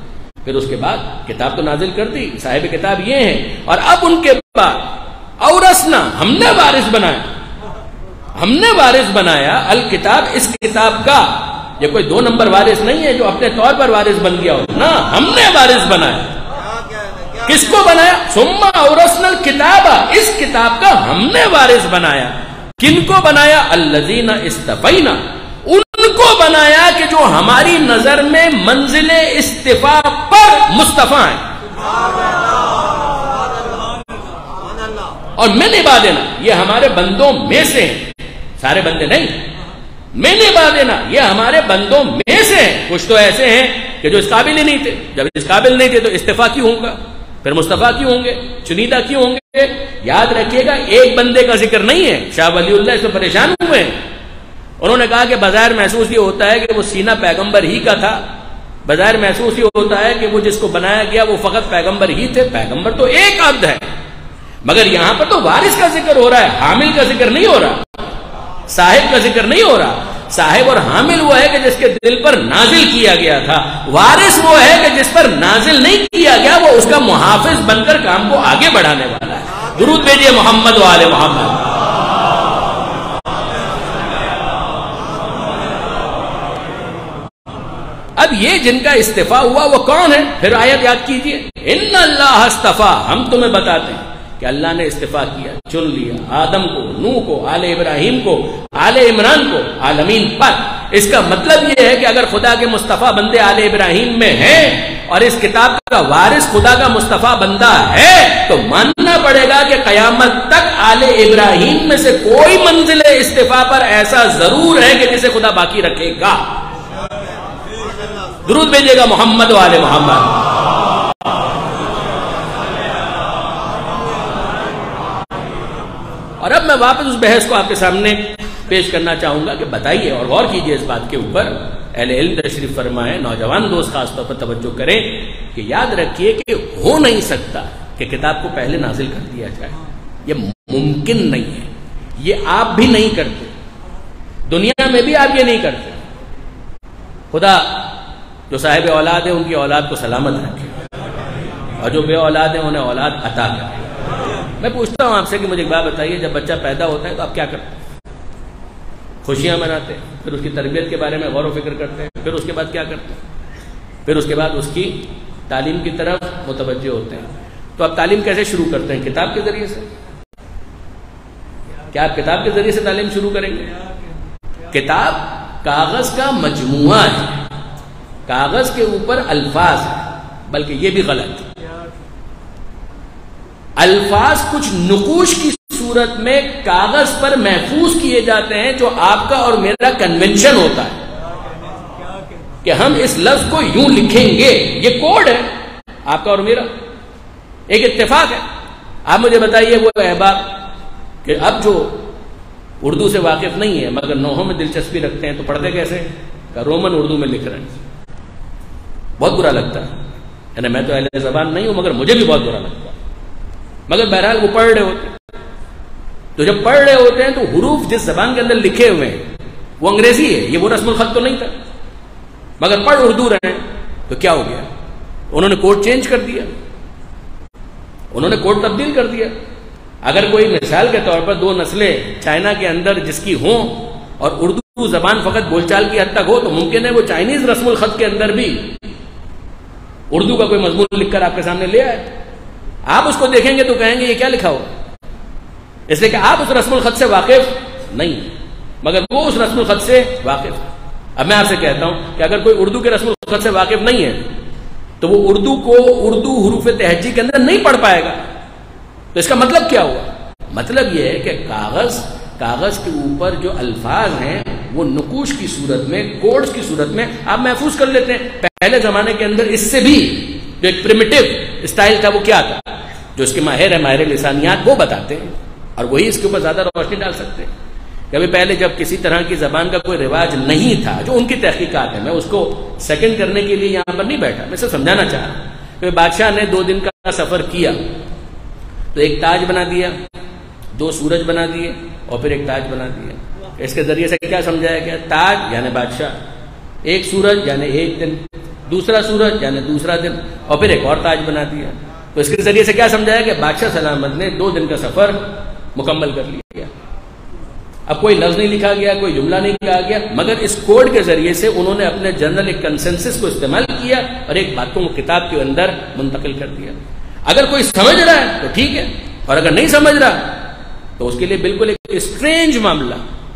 پھر اس کے بعد کتاب تو نازل کر دی، صاحب کتاب یہ ہیں، اور اب ان کے بعد اورثنا، ہم نے وارث بنایا، ہم نے وارث بنایا الکتاب، اس کتاب کا۔ یہ کوئی دو نمبر وارث نہیں ہے جو اپنے طور پر وارث بن گیا ہو، نہ، ہم نے وارث بنایا۔ کس کو بنایا؟ ثم اورثنا الکتاب، اس کتاب کا ہم نے وارث بنایا۔ کن کو بنایا؟ الذین اصطفینا، ان کو بنایا کہ جو ہماری نظر میں منزل استفاء پر مصطفیٰ ہیں، اور من عبادنا، یہ ہمارے بندوں میں سے ہیں، سارے بندے نہیں، من عبادنا، یہ ہمارے بندوں میں سے ہیں۔ کچھ تو ایسے ہیں کہ جو اس قابل ہی نہیں تھے، جب اس قابل نہیں تھے تو استفاء کیوں ہوگا، پھر مصطفیٰ کیوں ہوں گے، چنیدہ کیوں ہوں گے؟ یاد رکھیے گا ایک بندے کا ذکر نہیں ہے۔ شاہ ولی اللہ اس میں پریشان ہوئے ہیں، انہوں نے کہا کہ بظاہر محسوس یہ ہوتا ہے کہ وہ سینہ پیغمبر ہی کا تھا، بظاہر محسوس یہ ہوتا ہے کہ وہ جس کو بنایا گیا وہ فقط پیغمبر ہی تھے، پیغمبر تو ایک عبد ہے، مگر یہاں پر تو وارث کا ذکر ہو رہا ہے، حامل کا ذکر نہیں ہو رہا، صاحب کا ذکر نہیں ہو رہا۔ صاحب اور حامل وہ ہے کہ جس کے دل پر نازل کیا گیا تھا، وارث وہ ہے کہ جس پر نازل نہیں کیا گیا، وہ اس کا محافظ بن کر کام کو آگے بڑھانے والا ہے۔ درود بھیجیے محمد و آل محمد۔ اب یہ جن کا استفاء ہوا وہ کون ہے؟ پھر آیت یاد کیجئے، ان اللہ استفا، ہم تمہیں بتاتے ہیں کہ اللہ نے استفاء کیا، چن لیا آدم کو، نوح کو، آل ابراہیم کو، آل عمران کو عالمین پر۔ اس کا مطلب یہ ہے کہ اگر خدا کے مصطفیٰ بندے آل ابراہیم میں ہیں اور اس کتاب کا وارث خدا کا مصطفیٰ بندہ ہے تو ماننا پڑے گا کہ قیامت تک آل ابراہیم میں سے کوئی منزل استفاء پر ایسا ضرور ہے کہ جسے خدا باقی رکھے گا۔ درود بھیجیے گا محمد و آل محمد۔ اور اب میں واپس اس بحث کو آپ کے سامنے پیش کرنا چاہوں گا کہ بتائیے اور غور کیجئے اس بات کے اوپر، اہل علم تشریف فرمائیں، نوجوان دوست خاص طور پر توجہ کریں کہ یاد رکھیے کہ ہو نہیں سکتا کہ کتاب کو پہلے نازل کر دیا جائے، یہ ممکن نہیں ہے، یہ آپ بھی نہیں کرتے، دنیا میں بھی آپ یہ نہیں کرتے۔ خدا جو صاحب اولاد ہے ان کی اولاد کو سلامت رکھے، اور جو بے اولاد ہیں انہیں اولاد عطا کرے۔ میں پوچھتا ہوں آپ سے کہ مجھے ایک بات بتائیے، جب بچہ پیدا ہوتا ہے تو آپ کیا کرتے ہیں؟ خوشیاں مناتے ہیں، پھر اس کی تربیت کے بارے میں غور و فکر کرتے ہیں، پھر اس کے بعد کیا کرتے ہیں؟ پھر اس کے بعد اس کی تعلیم کی طرف متوجہ ہوتے ہیں۔ تو آپ تعلیم کیسے شروع کرتے ہیں؟ کتاب کے ذریعے سے؟ کیا آپ کتاب کے ذریعے سے تعلیم شروع کریں گے؟ کتاب کاغذ کا مجموعہ ہے، کاغذ کے اوپر الفاظ ہیں، بلکہ یہ بھی غلط، الفاظ کچھ نقوش کی صورت میں کاغذ پر محفوظ کیے جاتے ہیں، جو آپ کا اور میرا کنونشن ہوتا ہے کہ ہم اس لفظ کو یوں لکھیں گے، یہ کوڈ ہے آپ کا اور میرا، ایک اتفاق ہے۔ آپ مجھے بتائیے وہ احباب کہ اب جو اردو سے واقف نہیں ہے مگر نوحوں میں دلچسپی رکھتے ہیں تو پڑھتے کیسے؟ کہ رومن اردو میں لکھ رہے ہیں، بہت برا لگتا ہے، یعنی میں تو اہل زبان نہیں ہوں مگر مجھے بھی بہت برا لگتا ہے، مگر بہرحال وہ پڑھ رہے ہوتے ہیں۔ تو جب پڑھ رہے ہوتے ہیں تو حروف جس زبان کے اندر لکھے ہوئے ہیں وہ انگریزی ہے، یہ وہ رسم الخط تو نہیں تھا، مگر پڑھ اردو رہے ہیں، تو کیا ہو گیا؟ انہوں نے کوڈ چینج کر دیا، انہوں نے کوڈ تبدیل کر دیا۔ اگر کوئی مثال کے طور پر دو نسلیں چائنا کے اندر جس کی ہوں اور اردو زبان فقط بول چال کی حد تک ہو، تو ممکن ہے وہ چائنیز رسم الخط کے اندر بھی اردو کا کوئی مضمون لکھ کر آپ کے سامنے لے آئے۔ آپ اس کو دیکھیں گے تو کہیں گے یہ کیا لکھا ہو، اس لیے کہ آپ اس رسم الخط سے واقف نہیں ہیں، مگر وہ اس رسم الخط سے واقف ہے۔ اب میں آپ سے کہتا ہوں کہ اگر کوئی اردو کے رسم الخط سے واقف نہیں ہے تو وہ اردو کو اردو حروف تہجی کے اندر نہیں پڑھ پائے گا۔ تو اس کا مطلب کیا ہوا؟ مطلب یہ ہے کہ کاغذ کے اوپر جو الفاظ ہیں وہ نقوش کی صورت میں، کوڈز کی صورت میں آپ محفوظ کر لیتے ہیں۔ پہلے زمانے کے اندر اس سے بھی جو ایک پریمیٹیو اسٹائل تھا وہ کیا تھا، جو اس کے ماہر ہیں، ماہر لسانیات، وہ بتاتے ہیں اور وہی اس کے اوپر زیادہ روشنی ڈال سکتے ہیں۔ کبھی پہلے جب کسی طرح کی زبان کا کوئی رواج نہیں تھا، جو ان کی تحقیقات ہے، میں اس کو سیکنڈ کرنے کے لیے یہاں پر نہیں بیٹھا، میں صرف سمجھانا چاہ رہا ہوں کہ بادشاہ نے 2 دن کا سفر کیا تو ایک تاج بنا دیا، 2 سورج بنا دیے اور پھر ایک تاج بنا دیا۔ اس کے ذریعے سے کیا سمجھایا گیا؟ تاج یعنی بادشاہ، ایک سورج یعنی ایک دن، دوسرا سورج یعنی دوسرا دن، اور پھر ایک اور تاج بنا دیا۔ تو اس کے ذریعے سے کیا سمجھایا کہ بادشاہ سلامت نے 2 دن کا سفر مکمل کر لیا۔ اب کوئی لفظ نہیں لکھا گیا، کوئی جملہ نہیں کہا گیا، مگر اس کوڈ کے ذریعے سے انہوں نے اپنے جنرل ایک کنسنسس کو استعمال کیا اور ایک بات کو کتاب کے اندر منتقل کر دیا۔ اگر کوئی سمجھ رہا ہے تو ٹھیک ہے، اور اگر نہیں سمجھ رہا تو اس کے لیے بالکل ایک اسٹرینج معاملہ،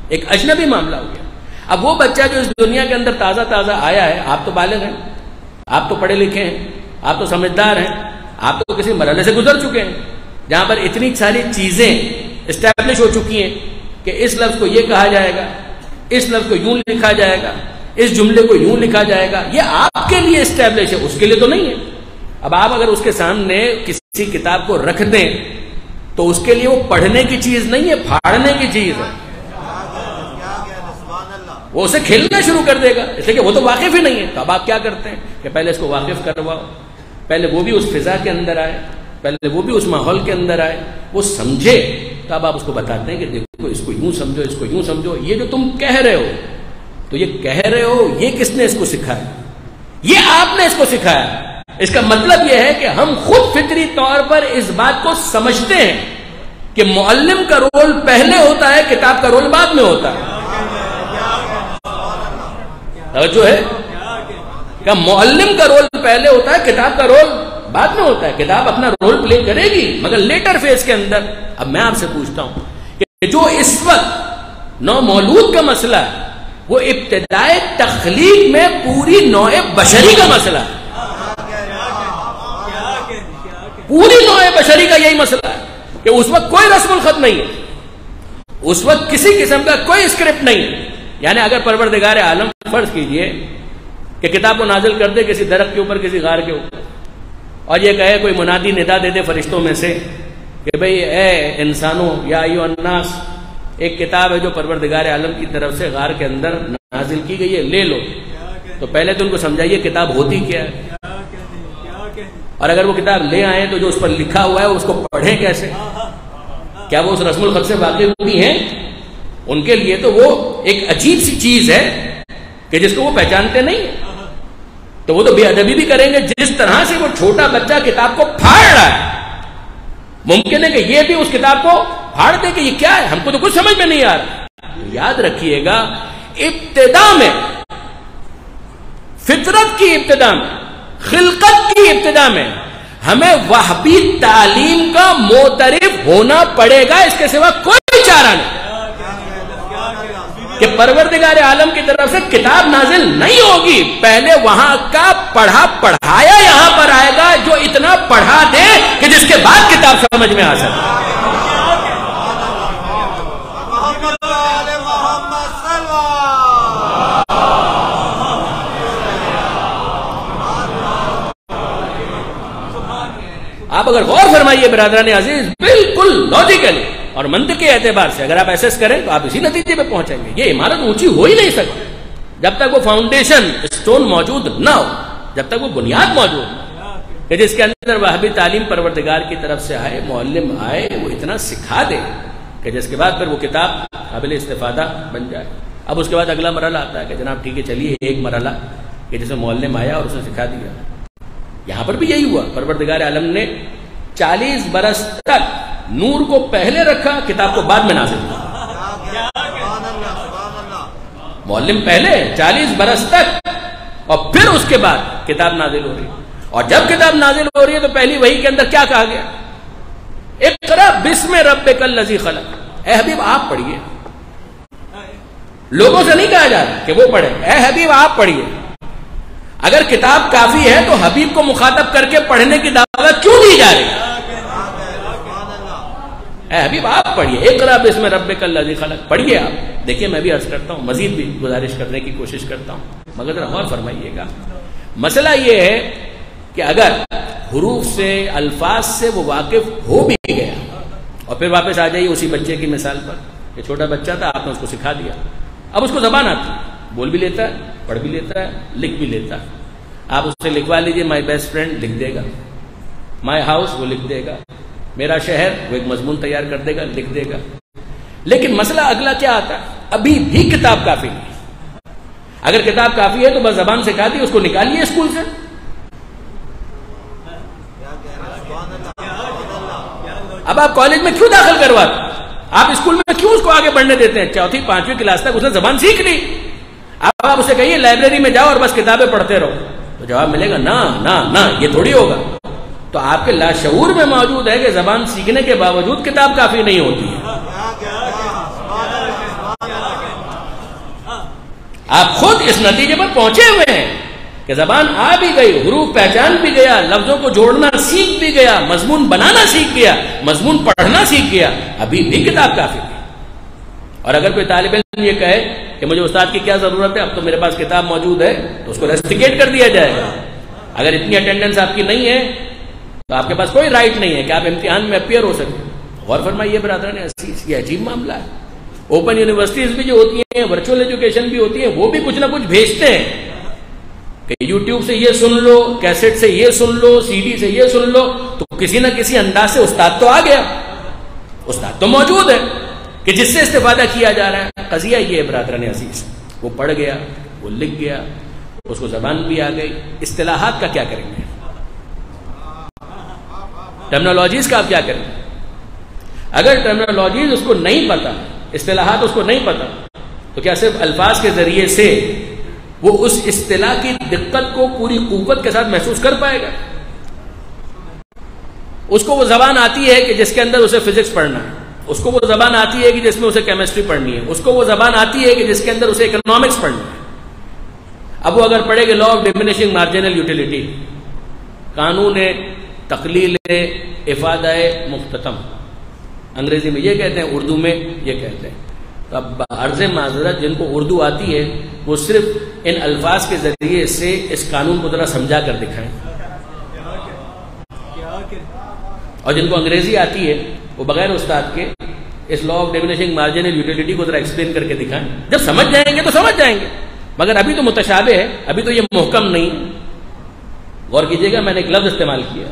ایک اجنبی معاملہ ہو گیا۔ اب وہ بچہ جو اس دنیا کے اندر تازہ آیا ہے، آپ تو بالغ ہیں، آپ تو پڑھے لکھے ہیں، آپ تو سمجھدار ہیں، آپ تو کسی مرحلے سے گزر چکے ہیں جہاں پر اتنی ساری چیزیں اسٹیبلش ہو چکی ہیں کہ اس لفظ کو یہ کہا جائے گا، اس لفظ کو یوں لکھا جائے گا، اس جملے کو یوں لکھا جائے گا، یہ آپ کے لیے اسٹیبلش ہے، اس کے لیے تو نہیں ہے۔ اب آپ اگر اس کے سامنے کسی کتاب کو رکھ دیں تو اس کے لیے وہ پڑھنے کی چیز نہیں ہے، پھاڑنے کی چیز ہے، وہ اسے کھیلنا شروع کر دے گا، اس لیے کہ وہ تو واقف ہی نہیں ہے۔ تو اب آپ کیا کرتے ہیں کہ پہلے اس کو واقف کرواؤ، پہلے وہ بھی اس فضا کے اندر آئے، پہلے وہ بھی اس ماحول کے اندر آئے، وہ سمجھے، تو اب آپ اس کو بتاتے ہیں کہ دیکھو اس کو یوں سمجھو، اس کو یوں سمجھو، یہ جو تم کہہ رہے ہو، تو یہ کہہ رہے ہو، یہ کس نے اس کو سکھایا؟ یہ آپ نے اس کو سکھایا۔ اس کا مطلب یہ ہے کہ ہم خود فطری طور پر اس بات کو سمجھتے ہیں کہ معلم کا رول پہلے ہوتا ہے، کتاب کا رول بعد میں ہوتا ہے۔ توجہ ہے کہ معلم کا رول پہلے ہوتا ہے، کتاب کا رول بعد میں ہوتا ہے۔ کتاب اپنا رول پلے کرے گی مگر لیٹر فیز کے اندر۔ اب میں آپ سے پوچھتا ہوں کہ جو اس وقت نو مولود کا مسئلہ ہے وہ ابتدائے تخلیق میں پوری نوع بشری کا مسئلہ ہے، پوری نوع بشری کا یہی مسئلہ ہے کہ اس وقت کوئی رسم الخط نہیں ہے، اس وقت کسی قسم کا کوئی اسکرپٹ نہیں ہے۔ یعنی اگر پروردگار عالم فرض کیجئے کہ کتاب کو نازل کر دے کسی درخت کے اوپر، کسی غار کے اوپر، اور یہ کہے کوئی منادی ندا دے دے فرشتوں میں سے کہ بھئی اے انسانوں، یا ایھا الناس ایک کتاب ہے جو پروردگار عالم کی طرف سے غار کے اندر نازل کی گئی ہے، لے لو. تو پہلے تو ان کو سمجھائیے کتاب ہوتی کیا ہے، اور اگر وہ کتاب لے آئیں تو جو اس پر لکھا ہوا ہے اس کو پڑھیں کیسے؟ کیا وہ اس رسم الخط سے واقف بھی ہیں؟ ان کے لیے تو وہ ایک عجیب سی چیز ہے کہ جس کو وہ پہچانتے نہیں. تو وہ تو بے ادبی بھی کریں گے. جس طرح سے وہ چھوٹا بچہ کتاب کو پھاڑ رہا ہے، ممکن ہے کہ یہ بھی اس کتاب کو پھاڑ دے کہ یہ کیا ہے، ہم کو تو کچھ سمجھ میں نہیں آ رہا. یاد رکھیے گا، ابتدا میں، فطرت کی ابتدا میں، خلقت کی ابتدا میں ہمیں وہابی تعلیم کا معترف ہونا پڑے گا. اس کے سوا کوئی چارہ نہیں کہ پروردگار عالم کی طرف سے کتاب نازل نہیں ہوگی. پہلے وہاں کا پڑھا پڑھایا یہاں پر آئے گا، جو اتنا پڑھا دے کہ جس کے بعد کتاب سمجھ میں آ سکے. آپ اگر غور فرمائیے برادران عزیز، بالکل لاجیکلی اور منطقی اعتبار سے اگر آپ ایسس کریں تو آپ اسی نتیجے پہ پہنچیں گے. یہ عمارت اونچی ہو ہی نہیں سکتی جب تک وہ فاؤنڈیشن اسٹون موجود نہ ہو، جب تک وہ بنیاد موجود نہ ہو کہ جس کے اندر وہابی تعلیم پروردگار کی طرف سے آئے، معلم آئے، وہ اتنا سکھا دے کہ جس کے بعد پھر وہ کتاب قابل استفادہ بن جائے. اب اس کے بعد اگلا مرحلہ آتا ہے کہ جناب ٹھیک ہے چلیے، ایک مرحلہ کہ جس میں معلم آیا اور اس نے سکھا دیا. یہاں پر بھی یہی ہوا. پروردگار عالم نے 40 برس تک نور کو پہلے رکھا، کتاب کو بعد میں نازل کیا. معلم پہلے 40 برس تک، اور پھر اس کے بعد کتاب نازل ہو رہی. اور جب کتاب نازل ہو رہی ہے تو پہلی وحی کے اندر کیا کہا گیا؟ اقرا بسم ربک الذی خلق. اے حبیب آپ پڑھیے. لوگوں سے نہیں کہا جا رہا کہ وہ پڑھے، اے حبیب آپ پڑھیے. اگر کتاب کافی ہے تو حبیب کو مخاطب کر کے پڑھنے کی دعوت کیوں دی جا رہی ہے؟ اے حبیب آپ پڑھیے. اقرا بسم ربک الذی خلق. پڑھیے آپ. دیکھیے میں بھی عرض کرتا ہوں، مزید بھی گزارش کرنے کی کوشش کرتا ہوں، مگر ذرا غور فرمائیے گا. مسئلہ یہ ہے کہ اگر حروف سے، الفاظ سے وہ واقف ہو بھی گیا، اور پھر واپس آ جائیے اسی بچے کی مثال پر کہ چھوٹا بچہ تھا، آپ نے اس کو سکھا دیا، اب اس کو زبان آتی ہے، بول بھی لیتا ہے، پڑھ بھی لیتا ہے، لکھ بھی لیتا ہے. آپ اس سے لکھوا لیجیے مائی بیسٹ فرینڈ، لکھ دے گا. مائی ہاؤس، وہ لکھ دے گا. میرا شہر، وہ ایک مضمون تیار کر دے گا، لکھ دے گا. لیکن مسئلہ اگلا کیا آتا ہے؟ ابھی بھی کتاب کافی نہیں. اگر کتاب کافی ہے تو بس زبان سکھا دی، اس کو نکالیے اسکول سے. اب آپ کالج میں کیوں داخل کرواتے؟ آپ اسکول میں کیوں اس کو آگے بڑھنے دیتے ہیں؟ 4 5ویں کلاس تک اس نے زبان سیکھ لی. اب آپ اسے کہیے لائبریری میں جاؤ اور بس کتابیں پڑھتے رہو، تو جواب ملے گا نا نا نا، یہ تھوڑی ہوگا. تو آپ کے لاشعور میں موجود ہے کہ زبان سیکھنے کے باوجود کتاب کافی نہیں ہوتی ہے. آپ خود اس نتیجے پر پہنچے ہوئے ہیں کہ زبان آ بھی گئی، حروف پہچان بھی گیا، لفظوں کو جوڑنا سیکھ بھی گیا، مضمون بنانا سیکھ گیا، مضمون پڑھنا سیکھ گیا، ابھی بھی کتاب کافی نہیں. اور اگر کوئی طالب علم یہ کہے کہ مجھے استاد کی کیا ضرورت ہے، اب تو میرے پاس کتاب موجود ہے، تو اس کو ریسٹیکیٹ کر دیا جائے گا. اگر اتنی اٹینڈنس آپ کی نہیں ہے تو آپ کے پاس کوئی رائٹ نہیں ہے کہ آپ امتحان میں اپیئر ہو سکیں. غور فرمائیے برادران عزیز، یہ عجیب معاملہ ہے. اوپن یونیورسٹیز بھی جو ہوتی ہیں، ورچوئل ایجوکیشن بھی ہوتی ہے، وہ بھی کچھ نہ کچھ بھیجتے ہیں کہ یوٹیوب سے یہ سن لو، کیسٹ سے یہ سن لو، سی ڈی سے یہ سن لو. تو کسی نہ کسی انداز سے استاد تو آ گیا، استاد تو موجود ہے کہ جس سے استفادہ کیا جا رہا ہے. قضیہ یہ ہے برادران عزیز، وہ پڑھ گیا، وہ لکھ گیا، اس کو زبان بھی آ گئی. اصطلاحات کا کیا کریں گے؟ ٹرمنالوجیز کا آپ کیا کریں گے؟ اگر ٹرمنالوجیز اس کو نہیں پتا، اصطلاحات اس کو نہیں پتا، تو کیا صرف الفاظ کے ذریعے سے وہ اس اصطلاح کی دقت کو پوری قوت کے ساتھ محسوس کر پائے گا؟ اس کو وہ زبان آتی ہے کہ جس کے اندر اسے فزکس پڑھنا ہے، اس کو وہ زبان آتی ہے کہ جس میں اسے کیمسٹری پڑھنی ہے، اس کو وہ زبان آتی ہے کہ جس کے اندر اسے اکنامکس پڑھنی ہے. اب وہ اگر پڑھے گا law of diminishing marginal utility, قانون تقلیل افادہ مختتم، انگریزی میں یہ کہتے ہیں، اردو میں یہ کہتے ہیں. تو اب عرض معذرت، جن کو اردو آتی ہے وہ صرف ان الفاظ کے ذریعے سے اس قانون کو ذرا سمجھا کر دکھائیں، اور جن کو انگریزی آتی ہے وہ بغیر استاد کے اس law of diminishing marginal utility کو ذرا ایکسپلین کر کے دکھائیں. جب سمجھ جائیں گے تو سمجھ جائیں گے، مگر ابھی تو متشابہ ہے، ابھی تو یہ محکم نہیں. غور کیجیے گا، میں نے ایک لفظ استعمال کیا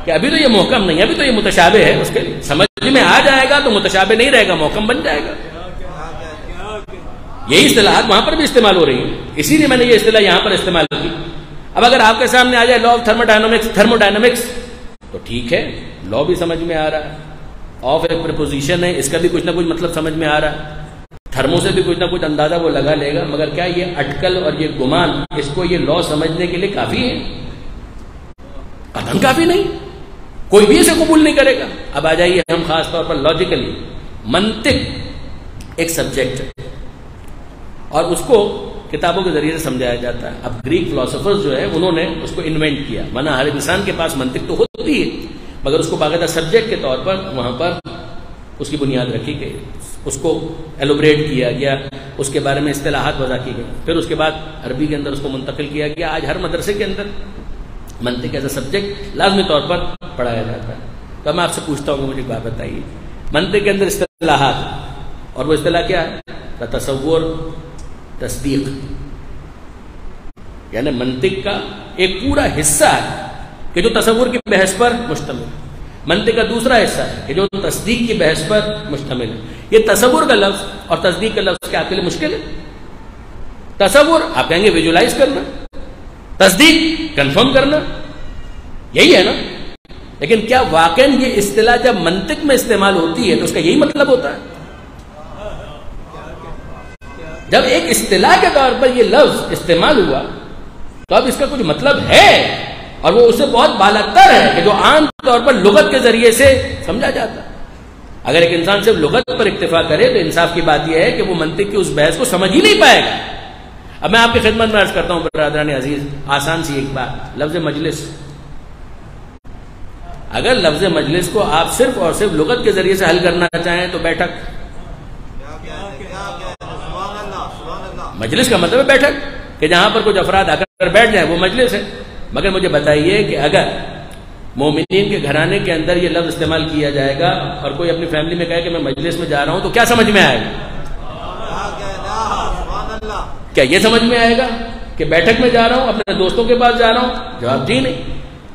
کہ ابھی تو یہ محکم نہیں، ابھی تو یہ متشابہ ہے. اس کے لیے سمجھ میں آ جائے گا تو متشابہ نہیں رہے گا، محکم بن جائے گا. یہی اصطلاحات وہاں پر بھی استعمال ہو رہی ہیں، اسی لیے میں نے یہ اصطلاح یہاں پر استعمال کی. اب اگر آپ کے سامنے آ جائے لا آف تھرموڈائنمکس تو ٹھیک ہے، لا بھی سمجھ میں آ رہا ہے، آف ایک پریپوزیشن ہے، اس کا بھی کچھ نہ کچھ مطلب سمجھ میں آ رہا ہے، تھرمو سے بھی کچھ نہ کچھ اندازہ وہ لگا لے گا. مگر کیا یہ اٹکل اور یہ گمان اس کو یہ لا سمجھنے کے لیے کافی ہے؟ قطعاً کافی نہیں، کوئی بھی اسے قبول نہیں کرے گا. اب آ جائیے ہم خاص طور پر لاجیکلی، منطق ایک سبجیکٹ ہے اور اس کو کتابوں کے ذریعے سے سمجھایا جاتا ہے. اب گریک فلاسفرز جو ہے انہوں نے اس کو انوینٹ کیا، مانا ہر انسان کے پاس منطق تو ہوتی ہے مگر اس کو باقاعدہ سبجیکٹ کے طور پر وہاں پر اس کی بنیاد رکھی گئی، اس کو ایلوبریٹ کیا گیا، اس کے بارے میں اصطلاحات وضع کی گئی. پھر اس کے بعد عربی کے اندر اس کو منتقل کیا گیا. آج ہر مدرسے کے اندر منطق ایز اے سبجیکٹ لازمی طور پر پڑھایا جاتا ہے. تو میں آپ سے پوچھتا ہوں کہ مجھے بات بتائیے، منطق کے اندر اصطلاحات، اور وہ اصطلاح کیا ہے؟ تصور، تصدیق. یعنی منطق کا ایک پورا حصہ ہے کہ جو تصور کی بحث پر مشتمل ہے، منطق کا دوسرا حصہ ہے کہ جو تصدیق کی بحث پر مشتمل ہے. یہ تصور کا لفظ اور تصدیق کا لفظ کیا آپ کے لیے مشکل ہے؟ تصور آپ کہیں گے ویژولائز کرنا، تصدیق کنفرم کرنا، یہی ہے نا. لیکن کیا واقعا یہ اصطلاح جب منطق میں استعمال ہوتی ہے تو اس کا یہی مطلب ہوتا ہے؟ جب ایک اصطلاح کے طور پر یہ لفظ استعمال ہوا تو اب اس کا کچھ مطلب ہے اور وہ اس سے بہت بالاتر ہے کہ جو عام طور پر لغت کے ذریعے سے سمجھا جاتا ہے. اگر ایک انسان صرف لغت پر اکتفا کرے تو انصاف کی بات یہ ہے کہ وہ منطق کی اس بحث کو سمجھ ہی نہیں پائے گا. اب میں آپ کی خدمت میں عرض کرتا ہوں برادران عزیز، آسان سی ایک بات، لفظ مجلس. اگر لفظ مجلس کو آپ صرف اور صرف لغت کے ذریعے سے حل کرنا چاہیں تو بیٹھک، مجلس کا مطلب ہے بیٹھک، کہ جہاں پر کچھ افراد آ کر بیٹھ جائیں وہ مجلس ہے. مگر مجھے بتائیے کہ اگر مومنین کے گھرانے کے اندر یہ لفظ استعمال کیا جائے گا اور کوئی اپنی فیملی میں کہے کہ میں مجلس میں جا رہا ہوں تو کیا سمجھ میں آئے گا؟ کیا یہ سمجھ میں آئے گا کہ بیٹھک میں جا رہا ہوں، اپنے دوستوں کے پاس جا رہا ہوں؟ جواب جی نہیں.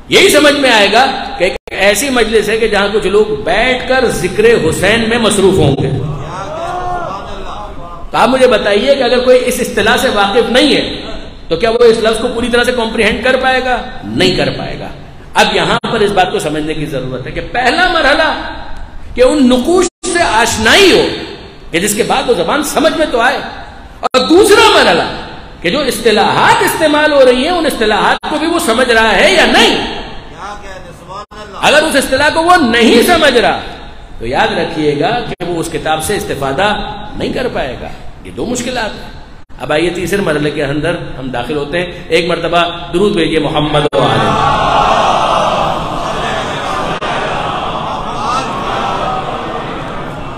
یہی سمجھ میں آئے گا کہ ایک ایسی مجلس ہے کہ جہاں کچھ لوگ بیٹھ کر ذکر حسین میں مصروف ہوں گے. تو آپ مجھے بتائیے کہ اگر کوئی اس اصطلاح سے واقف نہیں ہے تو کیا وہ اس لفظ کو پوری طرح سے کمپریہنڈ کر پائے گا؟ نہیں کر پائے گا. اب یہاں پر اس بات کو سمجھنے کی ضرورت ہے کہ پہلا مرحلہ کہ ان نقوش سے آشنائی ہو کہ جس کے بعد وہ زبان سمجھ میں تو آئے، اور دوسرا مرحلہ کہ جو اصطلاحات استعمال ہو رہی ہیں ان اصطلاحات کو بھی وہ سمجھ رہا ہے یا نہیں. اگر اس اصطلاح کو وہ نہیں سمجھ رہا تو یاد رکھیے گا کہ وہ اس کتاب سے استفادہ نہیں کر پائے گا. یہ دو مشکلات ہیں. اب آئیے تیسرے مرحلے کے اندر ہم داخل ہوتے ہیں. ایک مرتبہ درود بھیجیے محمد و آلہ.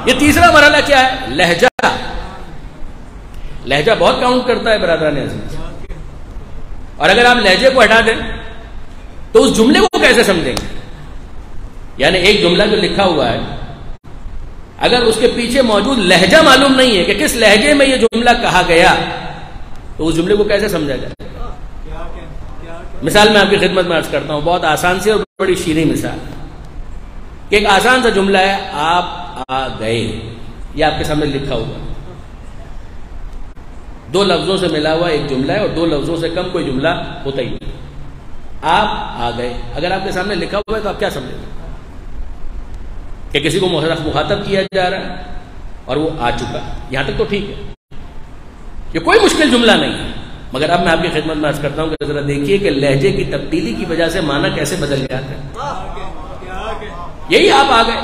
یہ تیسرا مرحلہ کیا ہے؟ لہجہ. لہجہ بہت کاؤنٹ کرتا ہے برادران عزیز، اور اگر آپ لہجے کو ہٹا دیں تو اس جملے کو کیسے سمجھیں گے؟ یعنی ایک جملہ جو لکھا ہوا ہے اگر اس کے پیچھے موجود لہجہ معلوم نہیں ہے کہ کس لہجے میں یہ جملہ کہا گیا تو اس جملے کو کیسے سمجھا جائے؟ مثال میں آپ کی خدمت میں عرض کرتا ہوں، بہت آسان سی اور بڑی شیریں مثال کہ ایک آسان سا جملہ ہے، آپ آ گئے. یہ آپ کے سامنے لکھا ہوا ہے، دو لفظوں سے ملا ہوا ایک جملہ ہے اور دو لفظوں سے کم کوئی جملہ ہوتا ہی نہیں. آپ آ گئے اگر آپ کے سامنے لکھا ہوا ہے تو آپ کیا سمجھیں گے؟ کہ کسی کو مخاطب کیا جا رہا ہے اور وہ آ چکا. یہاں تک تو ٹھیک ہے، یہ کوئی مشکل جملہ نہیں ہے. مگر اب میں آپ کی خدمت میں عرض کرتا ہوں کہ ذرا دیکھیے کہ لہجے کی تبدیلی کی وجہ سے معنی کیسے بدل جاتا ہے. یہی آپ آ گئے.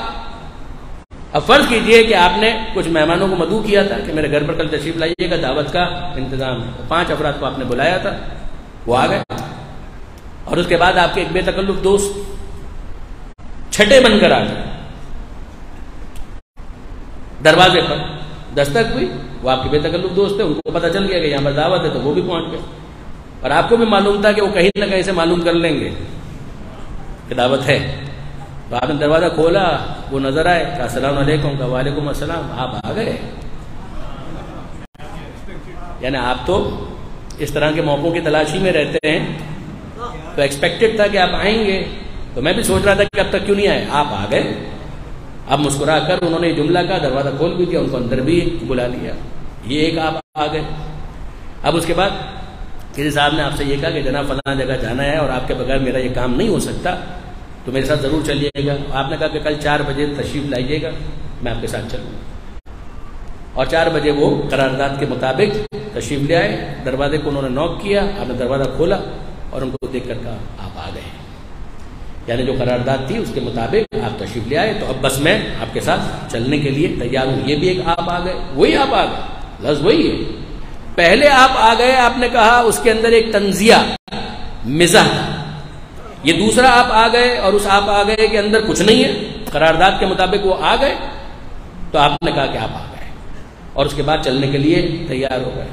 اب فرض کیجئے کہ آپ نے کچھ مہمانوں کو مدعو کیا تھا کہ میرے گھر پر کل تشریف لائیے گا، دعوت کا انتظام ہے. 5 افراد کو آپ نے بلایا تھا، وہ آ گئے، اور اس کے بعد آپ کے ایک بے تکلف دوست چھٹے بن کر آ گئے. دروازے پر دستک ہوئی، وہ آپ کے بے تکلف دوست تھے، ان کو پتہ چل گیا کہ یہاں پر دعوت ہے تو وہ بھی پہنچ گئے. اور آپ کو بھی معلوم تھا کہ وہ کہیں نہ کہیں سے معلوم کر لیں گے کہ دعوت ہے. تو آپ نے دروازہ کھولا، وہ نظر آئے، کہا السلام علیکم، کہا وعلیکم السلام، آپ آ گئے۔ یعنی آپ تو اس طرح کے موقعوں کی تلاشی میں رہتے ہیں، تو ایکسپیکٹڈ تھا کہ آپ آئیں گے، تو میں بھی سوچ رہا تھا کہ اب تک کیوں نہیں آئے، آپ آ گئے۔ اب مسکرا کر انہوں نے جملہ کہا، دروازہ کھول بھی دیا، ان کو اندر بھی بلا لیا، یہ ایک آپ آ گئے۔ اب اس کے بعد کسی صاحب نے آپ سے یہ کہا کہ جناب فلاں جگہ جانا ہے اور آپ کے بغیر میرا یہ کام نہیں ہو سکتا، تو میرے ساتھ ضرور چلیے گا۔ آپ نے کہا کہ کل 4 بجے تشریف لائیے گا، میں آپ کے ساتھ چلوں گا۔ اور 4 بجے وہ قرارداد کے مطابق تشریف لے آئے، دروازے کو انہوں نے نوک کیا، آپ نے دروازہ کھولا اور ان کو دیکھ کر کہا آپ آ گئے، یعنی جو قرارداد تھی اس کے مطابق آپ تشریف لے آئے، تو اب بس میں آپ کے ساتھ چلنے کے لیے تیار ہوں۔ یہ بھی ایک آپ آ گئے، وہی آپ آ گئے، لفظ وہی ہے۔ پہلے آپ آ گئے، آپ نے کہا اس کے اندر ایک تنزیہ مزاح، یہ دوسرا آپ آ گئے اور اس آپ آ گئے کے اندر کچھ نہیں ہے، قرارداد کے مطابق وہ آ گئے، تو آپ نے کہا کہ آپ آ گئے اور اس کے بعد چلنے کے لیے تیار ہو گئے۔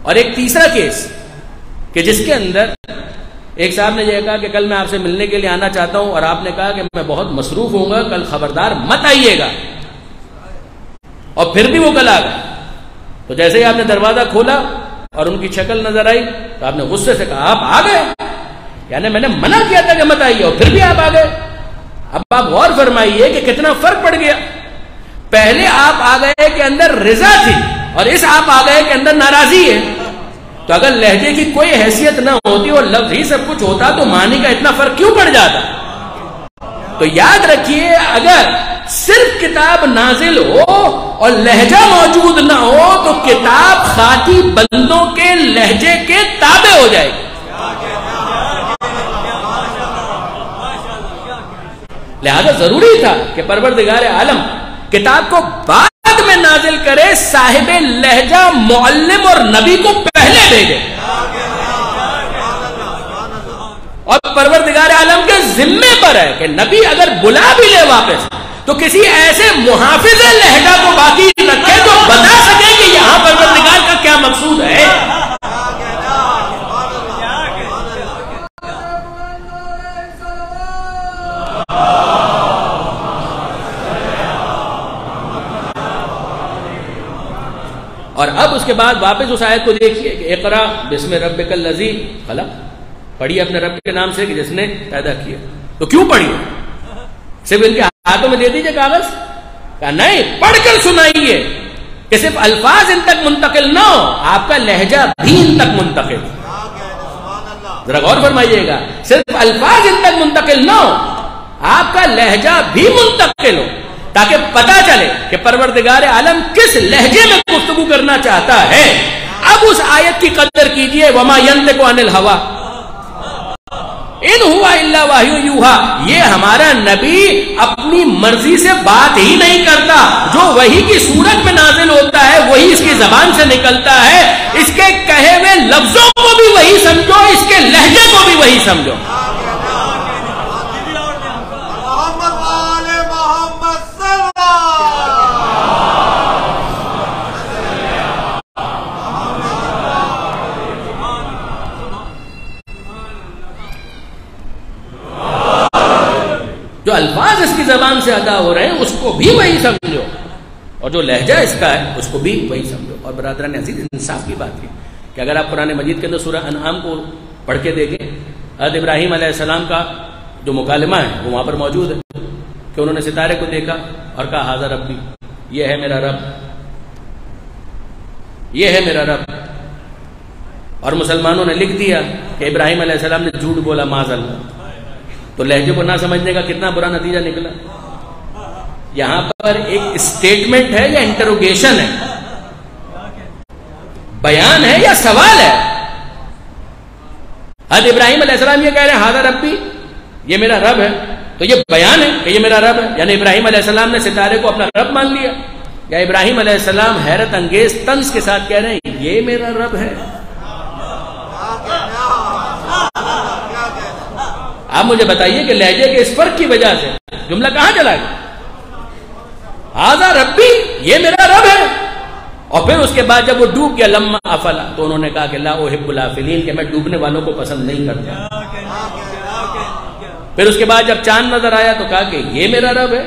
اور ایک تیسرا کیس کہ جس کے اندر ایک صاحب نے یہ کہا کہ کل میں آپ سے ملنے کے لیے آنا چاہتا ہوں، اور آپ نے کہا کہ میں بہت مصروف ہوں گا، کل خبردار مت آئیے گا، اور پھر بھی وہ کل آ گئے۔ تو جیسے ہی آپ نے دروازہ کھولا اور ان کی شکل نظر آئی تو آپ نے غصے سے کہا آپ آ گئے، یعنی میں نے منع کیا تھا کہ مت آئیے اور پھر بھی آپ آ گئے۔ اب آپ غور فرمائیے کہ کتنا فرق پڑ گیا۔ پہلے آپ آ گئے کے اندر رضا تھی اور اس آپ آ گئے کے اندر ناراضی ہے۔ تو اگر لہجے کی کوئی حیثیت نہ ہوتی اور لفظ ہی سب کچھ ہوتا تو معنی کا اتنا فرق کیوں پڑ جاتا؟ تو یاد رکھیے، اگر صرف کتاب نازل ہو اور لہجہ موجود نہ ہو تو کتاب خاطی بندوں کے لہجے کے تابع ہو جائے گی۔ لہذا ضروری تھا کہ پروردگار عالم کتاب کو بعد میں نازل کرے، صاحب لہجہ معلم اور نبی کو پہلے بھیجے، اور پروردگار عالم کے ذمے پر ہے کہ نبی اگر بلا بھی لے واپس تو کسی ایسے محافظ لہجہ کو باقی رکھے جو بتا سکے کہ یہاں پروردگار کا کیا مقصود ہے۔ اور اب اس کے بعد واپس اس آیت کو دیکھیے کہ اقرا بسم ربک الذی خلق، پڑھیے اپنے رب کے نام سے کہ جس نے پیدا کیا۔ تو کیوں پڑھیے؟ صرف ان کے ہاتھوں میں دے دیجیے کاغذ؟ کہا نہیں، پڑھ کر سنائیے کہ صرف الفاظ ان تک منتقل نہ ہو، آپ کا لہجہ بھی ان تک منتقل۔ ذرا غور فرمائیے گا، صرف الفاظ ان تک منتقل نہ ہو، آپ کا لہجہ بھی منتقل ہو، تاکہ پتا چلے کہ پروردگار عالم کس لہجے میں گفتگو کرنا چاہتا ہے۔ اب اس آیت کی قدر کیجئے، وما ينطق عن الهوى ان ہوا الا وحی یوحی، یہ ہمارا نبی اپنی مرضی سے بات ہی نہیں کرتا، جو وحی کی صورت میں نازل ہوتا ہے وہی اس کی زبان سے نکلتا ہے۔ اس کے کہے ہوئے لفظوں کو بھی وہی سمجھو، اس کے لہجے کو بھی وہی سمجھو۔ جو الفاظ اس کی زبان سے ادا ہو رہے ہیں اس کو بھی وہی سمجھو، اور جو لہجہ اس کا ہے اس کو بھی وہی سمجھو۔ اور برادران عزیز، انصاف کی بات ہے کہ اگر آپ قرآن مجید کے اندر سورہ انعام کو پڑھ کے دیکھیں، حضرت ابراہیم علیہ السلام کا جو مکالمہ ہے وہ وہاں پر موجود ہے کہ انہوں نے ستارے کو دیکھا اور کہا ھذا ربی، یہ ہے میرا رب، یہ ہے میرا رب۔ اور مسلمانوں نے لکھ دیا کہ ابراہیم علیہ السلام نے جھوٹ بولا معاذ اللہ۔ تو لہجے کو نہ سمجھنے کا کتنا برا نتیجہ نکلا۔ یہاں پر ایک اسٹیٹمنٹ ہے یا انٹروگیشن ہے، بیان ہے یا سوال ہے؟ حضرت ابراہیم علیہ السلام یہ کہہ رہے ہیں ھذا ربی، یہ میرا رب ہے، تو یہ بیان ہے کہ یہ میرا رب ہے، یعنی ابراہیم علیہ السلام نے ستارے کو اپنا رب مان لیا، یا ابراہیم علیہ السلام حیرت انگیز طنز کے ساتھ کہہ رہے ہیں یہ میرا رب ہے؟ آپ مجھے بتائیے کہ لہجے کے اس فرق کی وجہ سے جملہ کہاں چلا گیا؟ ھذا ربی، یہ میرا رب ہے، اور پھر اس کے بعد جب وہ ڈوب گیا لما افلا، تو انہوں نے کہا کہ لا احب الافلین، کہ میں ڈوبنے والوں کو پسند نہیں کرتا۔ پھر اس کے بعد جب چاند نظر آیا تو کہا کہ یہ میرا رب ہے.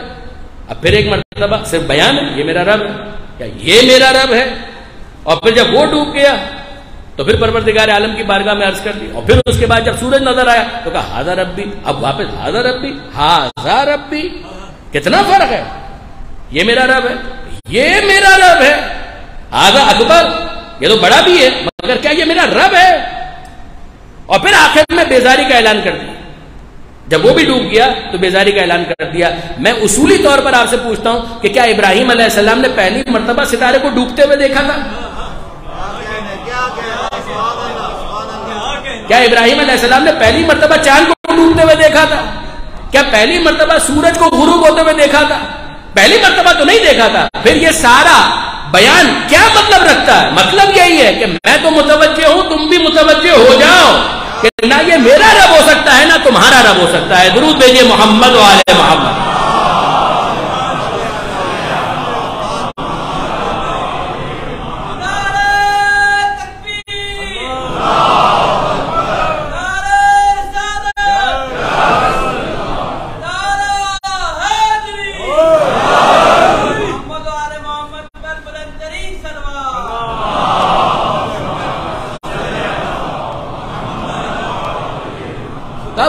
اب پھر ایک مرتبہ صرف بیان ہے یہ میرا رب ہے یا یہ میرا رب ہے. اور پھر جب وہ ڈوب گیا تو پھر پروردگار عالم کی بارگاہ میں عرض کر دی. اور پھر اس کے بعد جب سورج نظر آیا تو کہا ہاذا ربی. اب واپس ہاذا ربی ہاذا ربی. کتنا فرق ہے. یہ میرا رب ہے یہ میرا رب ہے. ہاذا اکبر یہ تو بڑا بھی ہے مگر کیا یہ میرا رب ہے. اور پھر آخر میں بیزاری کا اعلان کر دیا. جب وہ بھی ڈوب گیا تو بیزاری کا اعلان کر دیا. میں اصولی طور پر آپ سے پوچھتا ہوں کہ کیا ابراہیم علیہ السلام نے پہلی مرتبہ ستارے کو ڈوبتے ہوئے دیکھا تھا؟ کیا ابراہیم علیہ السلام نے پہلی مرتبہ چاند کو ڈوبتے ہوئے دیکھا تھا؟ کیا پہلی مرتبہ سورج کو غروب ہوتے ہوئے دیکھا تھا؟ پہلی مرتبہ تو نہیں دیکھا تھا. پھر یہ سارا بیان کیا مطلب رکھتا ہے؟ مطلب یہی ہے کہ میں تو متوجہ ہوں تم بھی متوجہ ہو جاؤ کہ نہ یہ میرا رب ہو سکتا ہے نہ تمہارا رب ہو سکتا ہے. درود بھیجیے محمد و آل محمد.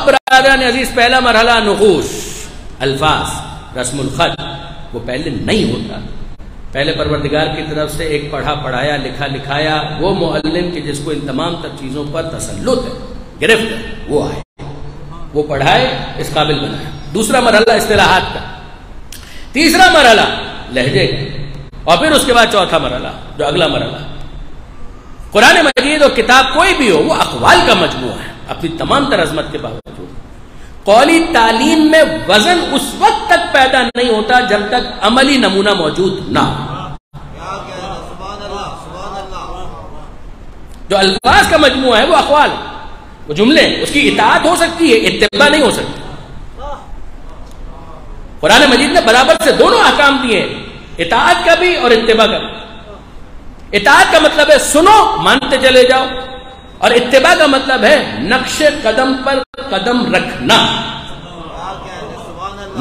برادران عزیز پہلا مرحلہ نقوش الفاظ رسم الخط وہ پہلے نہیں ہوتا. پہلے پروردگار کی طرف سے ایک پڑھا پڑھایا لکھا لکھایا وہ معلم کہ جس کو ان تمام تر چیزوں پر تسلط ہے گرفت ہے وہ آئے وہ پڑھائے اس قابل بنائے. دوسرا مرحلہ اصطلاحات کا. تیسرا مرحلہ لہجے کا. اور پھر اس کے بعد چوتھا مرحلہ جو اگلا مرحلہ. قرآن مجید اور کتاب کوئی بھی ہو وہ اقوال کا مجموعہ ہے اپنی تمام تر عظمت کے باوجود. قولی تعلیم میں وزن اس وقت تک پیدا نہیں ہوتا جب تک عملی نمونہ موجود نہ ہو. جو الفاظ کا مجموعہ ہے وہ اقوال وہ جملے اس کی اطاعت ہو سکتی ہے اتباع نہیں ہو سکتی. قرآن مجید نے برابر سے دونوں احکام دیے اطاعت کا بھی اور اتباع کا بھی. اطاعت کا مطلب ہے سنو مانتے چلے جاؤ اور اتباع کا مطلب ہے نقش قدم پر قدم رکھنا.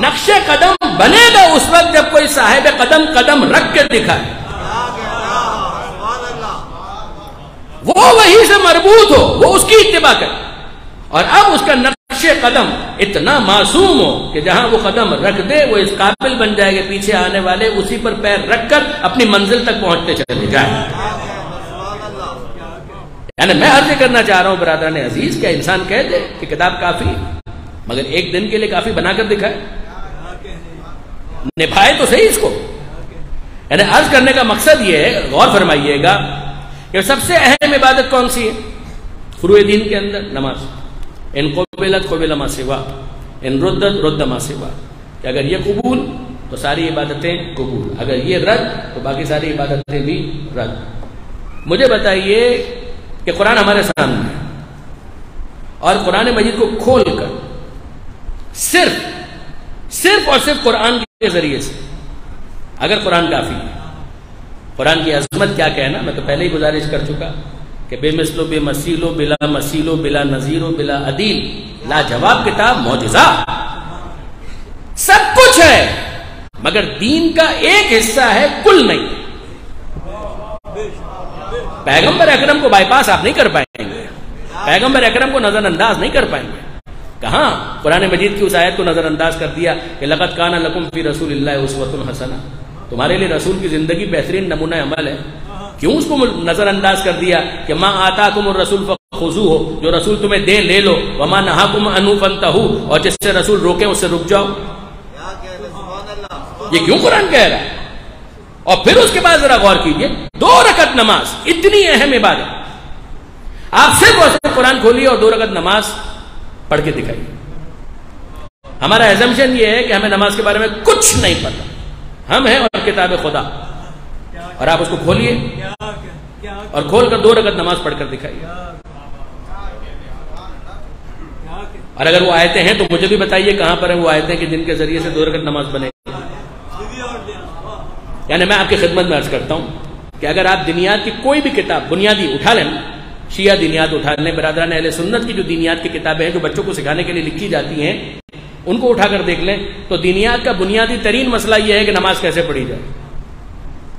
نقش قدم بنے گا اس وقت جب کوئی صاحب قدم قدم رکھ کے دکھائے وہ وہیں سے مربوط ہو وہ اس کی اتباع کرے. اور اب اس کا نقش قدم اتنا معصوم ہو کہ جہاں وہ قدم رکھ دے وہ اس قابل بن جائے گا پیچھے آنے والے اسی پر پیر رکھ کر اپنی منزل تک پہنچتے چلے جائیں. یعنی میں عرض کرنا چاہ رہا ہوں برادران عزیز کہ انسان کہہ دے کہ کتاب کافی ہے مگر ایک دن کے لیے کافی بنا کر دکھائے نبھائے تو صحیح اس کو. یعنی عرض کرنے کا مقصد یہ ہے غور فرمائیے گا کہ سب سے اہم عبادت کون سی ہے فروع دین کے اندر؟ نماز. ان قبلت قبل ما سوا ان ردت رد ما سوا. کہ اگر یہ قبول تو ساری عبادتیں قبول اگر یہ رد تو باقی ساری عبادتیں بھی رد. مجھے بتائیے کہ قرآن ہمارے سامنے ہے اور قرآن مجید کو کھول کر صرف اور صرف قرآن کے ذریعے سے اگر قرآن کافی ہے قرآن کی عظمت کیا کہنا. میں تو پہلے ہی گزارش کر چکا کہ بے مثل و بے مثیل و بلا مثیل و بلا نظیر و بلا عدیل لاجواب کتاب معجزہ سب کچھ ہے مگر دین کا ایک حصہ ہے کل نہیں. پیغمبر اکرم کو بائی پاس آپ نہیں کر پائیں گے. پیغمبر اکرم کو نظر انداز نہیں کر پائیں گے. کہاں قرآن مجید کی اس آیت کو نظر انداز کر دیا کہ لقد کان لکم فی رسول اللہ اسوۃ حسنہ. تمہارے لیے رسول کی زندگی بہترین نمونہ عمل ہے. کیوں اس کو نظر انداز کر دیا کہ ما آتاکم الرسول فخذوہ جو رسول تمہیں دے لے لو وما نہاکم عنہ فانتہوا اور جس سے رسول روکے اس سے رک جاؤ. یہ کیوں قرآن کہہ رہا ہے؟ اور پھر اس کے بعد ذرا غور کیجئے 2 رکعت نماز اتنی اہم عبادت. آپ صرف اور صرف قرآن کھولیے اور 2 رکعت نماز پڑھ کے دکھائیے. ہمارا ایزمپشن یہ ہے کہ ہمیں نماز کے بارے میں کچھ نہیں پتا. ہم ہیں اور کتاب خدا اور آپ اس کو کھولیے اور کھول کر 2 رکعت نماز پڑھ کر دکھائیے. اور اگر وہ آیتیں ہیں تو مجھے بھی بتائیے کہاں پر ہیں وہ آیتیں کہ جن کے ذریعے سے 2 رکعت نماز بنے. یعنی میں آپ کی خدمت میں عرض کرتا ہوں کہ اگر آپ دینیات کی کوئی بھی کتاب بنیادی اٹھا لیں شیعہ دینیات اٹھا لیں برادران اہل سنت کی جو دینیات کی کتابیں ہیں جو بچوں کو سکھانے کے لیے لکھی جاتی ہیں ان کو اٹھا کر دیکھ لیں تو دینیات کا بنیادی ترین مسئلہ یہ ہے کہ نماز کیسے پڑھی جائے،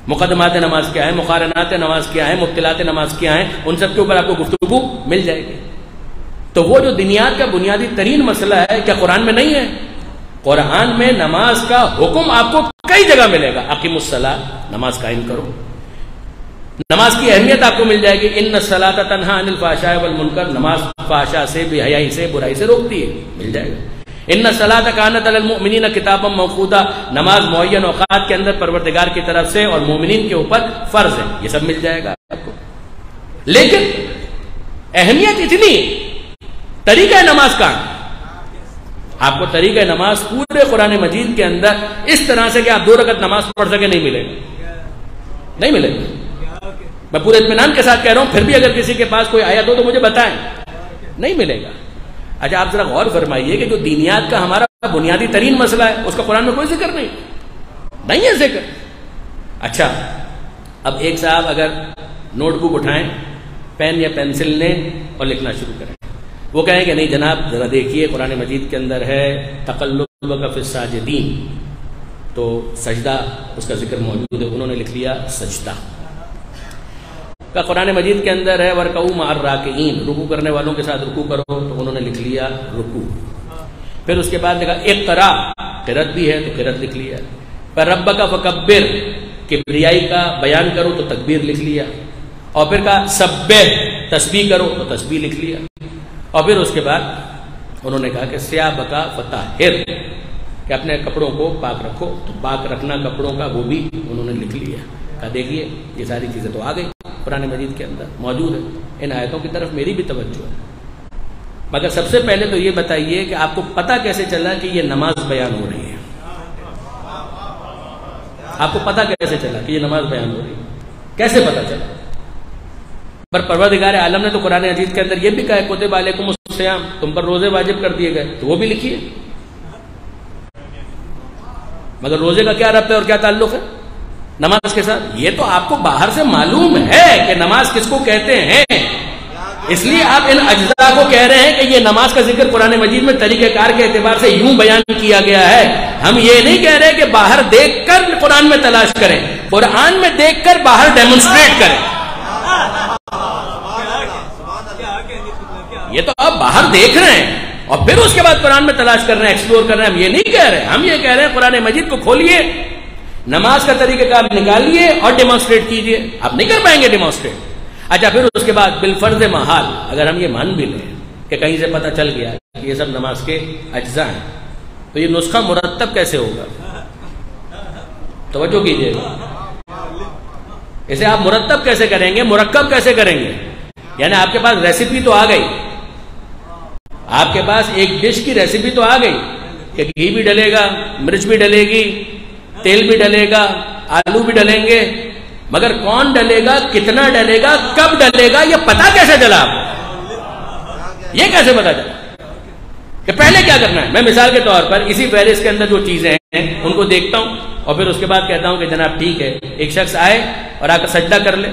مقدمات نماز کیا ہے، مقارنات نماز کیا ہے، مبطلات نماز کیا ہیں، ان سب کے اوپر آپ کو گفتگو مل جائے گی۔ تو وہ جو دینیات کا بنیادی ترین مسئلہ ہے کیا قرآن میں نہیں ہے؟ قرآن میں نماز کا حکم آپ کو کئی جگہ ملے گا، اقیم الصلاۃ، نماز قائم کرو، نماز کی اہمیت آپ کو مل جائے گی، ان الصلاۃ تنہی عن الفحشاء والمنکر، نماز فحشاء سے، بے حیائی سے، برائی سے روکتی ہے، مل جائے گا۔ ان الصلاۃ کانت علی المؤمنین کتابا موقوتا، نماز معین اوقات کے اندر پروردگار کی طرف سے اور مومنین کے اوپر فرض ہے، یہ سب مل جائے گا آپ کو۔ لیکن اہمیت اتنی، طریقہ نماز کا آپ کو طریقہ نماز پورے قرآن مجید کے اندر اس طرح سے کہ آپ 2 رکعت نماز پڑھ سکے نہیں ملے گا، نہیں ملے گا۔ میں پورے اطمینان کے ساتھ کہہ رہا ہوں، پھر بھی اگر کسی کے پاس کوئی آیت ہو تو مجھے بتائیں، نہیں ملے گا۔ اچھا آپ ذرا غور فرمائیے کہ جو دینیات کا ہمارا بنیادی ترین مسئلہ ہے اس کا قرآن میں کوئی ذکر نہیں ہے ذکر۔ اچھا اب ایک صاحب اگر نوٹ بک اٹھائیں، پین یا پینسل لیں اور لکھنا شروع کریں، وہ کہیں کہ نہیں جناب ذرا دیکھیے قرآن مجید کے اندر ہے تقلبک فی الساجدین، تو سجدہ اس کا ذکر موجود ہے، انہوں نے لکھ لیا سجدہ کا۔ قرآن مجید کے اندر ہے وَارْكَعُوا مَعَ الرَّاكِعِينَ، رکوع کرنے والوں کے ساتھ رکوع کرو، تو انہوں نے لکھ لیا رکوع۔ پھر اس کے بعد لکھا اقرا، قرأت بھی ہے تو قرأت لکھ لیا۔ پھر ربک فکبر، کبریائی کا بیان کرو تو تکبیر لکھ لیا۔ اور پھر کہا سبح، تسبیح کرو تو تسبیح لکھ لیا۔ اور پھر اس کے بعد انہوں نے کہا کہ ثیابک فطہر، کہ اپنے کپڑوں کو پاک رکھو، تو پاک رکھنا کپڑوں کا وہ بھی انہوں نے لکھ لیا۔ کہا دیکھیے یہ ساری چیزیں تو آ گئی قرآن مجید کے اندر موجود ہے، ان آیتوں کی طرف میری بھی توجہ ہے، مگر سب سے پہلے تو یہ بتائیے کہ آپ کو پتہ کیسے چلا کہ یہ نماز بیان ہو رہی ہے؟ آپ کو پتہ کیسے چلا کہ یہ نماز بیان ہو رہی ہے؟ کیسے پتہ چلا؟ پر پروردگار عالم نے تو قرآن مجید کے اندر یہ بھی کہا ہے کتب علیکم الصیام، تم پر روزے واجب کر دیے گئے، تو وہ بھی لکھیے۔ مگر روزے کا کیا ربط ہے اور کیا تعلق ہے نماز کے ساتھ؟ یہ تو آپ کو باہر سے معلوم ہے کہ نماز کس کو کہتے ہیں، اس لیے آپ ان اجزاء کو کہہ رہے ہیں کہ یہ نماز کا ذکر قرآن مجید میں طریقہ کار کے اعتبار سے یوں بیان کیا گیا ہے۔ ہم یہ نہیں کہہ رہے کہ باہر دیکھ کر قرآن میں تلاش کریں، قرآن میں دیکھ کر باہر ڈیمونسٹریٹ کریں۔ یہ تو آپ باہر دیکھ رہے ہیں اور پھر اس کے بعد قرآن میں تلاش کر رہے ہیں، ایکسپلور کر رہے ہیں، ہم یہ نہیں کہہ رہے، ہم یہ کہہ رہے ہیں قرآن مجید کو کھولیے، نماز کا طریقہ کار نکالیے اور ڈیمانسٹریٹ کیجئے۔ آپ نہیں کر پائیں گے ڈیمانسٹریٹ۔ اچھا پھر اس کے بعد بالفرض محال اگر ہم یہ مان بھی لیں کہ کہیں سے پتہ چل گیا کہ یہ سب نماز کے اجزاء ہیں، تو یہ نسخہ مرتب کیسے ہوگا؟ توجہ کیجئے گا، اسے آپ مرتب کیسے کریں گے، مرکب کیسے کریں گے؟ یعنی آپ کے پاس ریسیپی تو آ گئی، آپ کے پاس ایک ڈش کی ریسیپی تو آ گئی کہ گھی بھی ڈلے گا، مرچ بھی ڈلے گی، تیل بھی ڈلے گا، آلو بھی ڈلیں گے، مگر کون ڈلے گا، کتنا ڈلے گا، کب ڈلے گا، یہ پتا کیسے چلا آپ کو؟ یہ کیسے پتا چلا کہ پہلے کیا کرنا ہے؟ میں مثال کے طور پر اسی فہرست کے اندر جو چیزیں ہیں ان کو دیکھتا ہوں اور پھر اس کے بعد کہتا ہوں کہ جناب ٹھیک ہے، ایک شخص آئے اور آ کر سجدہ کر لے،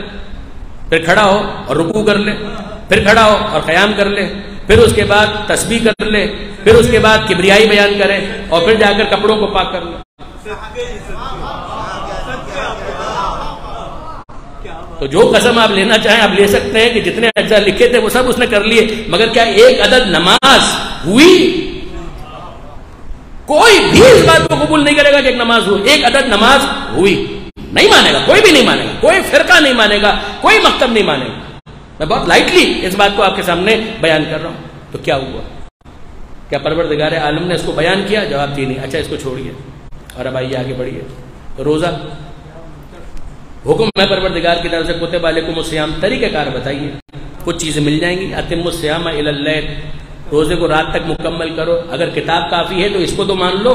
پھر کھڑا ہو اور رکوع کر لے، پھر کھڑا ہو اور قیام کر لے، پھر اس کے بعد تسبیح کر لے، پھر اس کے بعد کبریائی بیان کرے اور پھر جا کر کپڑوں کو پاک کر لے۔ تو جو قسم آپ لینا چاہیں آپ لے سکتے ہیں کہ جتنے اجزاء لکھے تھے وہ سب اس نے کر لیے، مگر کیا ایک عدد نماز ہوئی؟ کوئی بھی اس بات کو قبول نہیں کرے گا کہ ایک نماز ہوئی، ایک عدد نماز ہوئی، نہیں مانے گا، کوئی بھی نہیں مانے گا، کوئی فرقہ نہیں مانے گا، کوئی مکتب نہیں مانے گا۔ میں بہت لائٹلی اس بات کو آپ کے سامنے بیان کر رہا ہوں۔ تو کیا ہوا؟ کیا پروردگار عالم نے اس کو بیان کیا؟ جواب دی نہیں۔ اچھا اس کو چھوڑیے اور اب آئیے آگے بڑھیے۔ تو روزہ حکم ہے پروردگار کی طرف سے کتب علیکم الصیام، طریقہ کار بتائیے، کچھ چیزیں مل جائیں گی۔ اتم الصیام الی اللیل، روزے کو رات تک مکمل کرو۔ اگر کتاب کافی ہے تو اس کو تو مان لو۔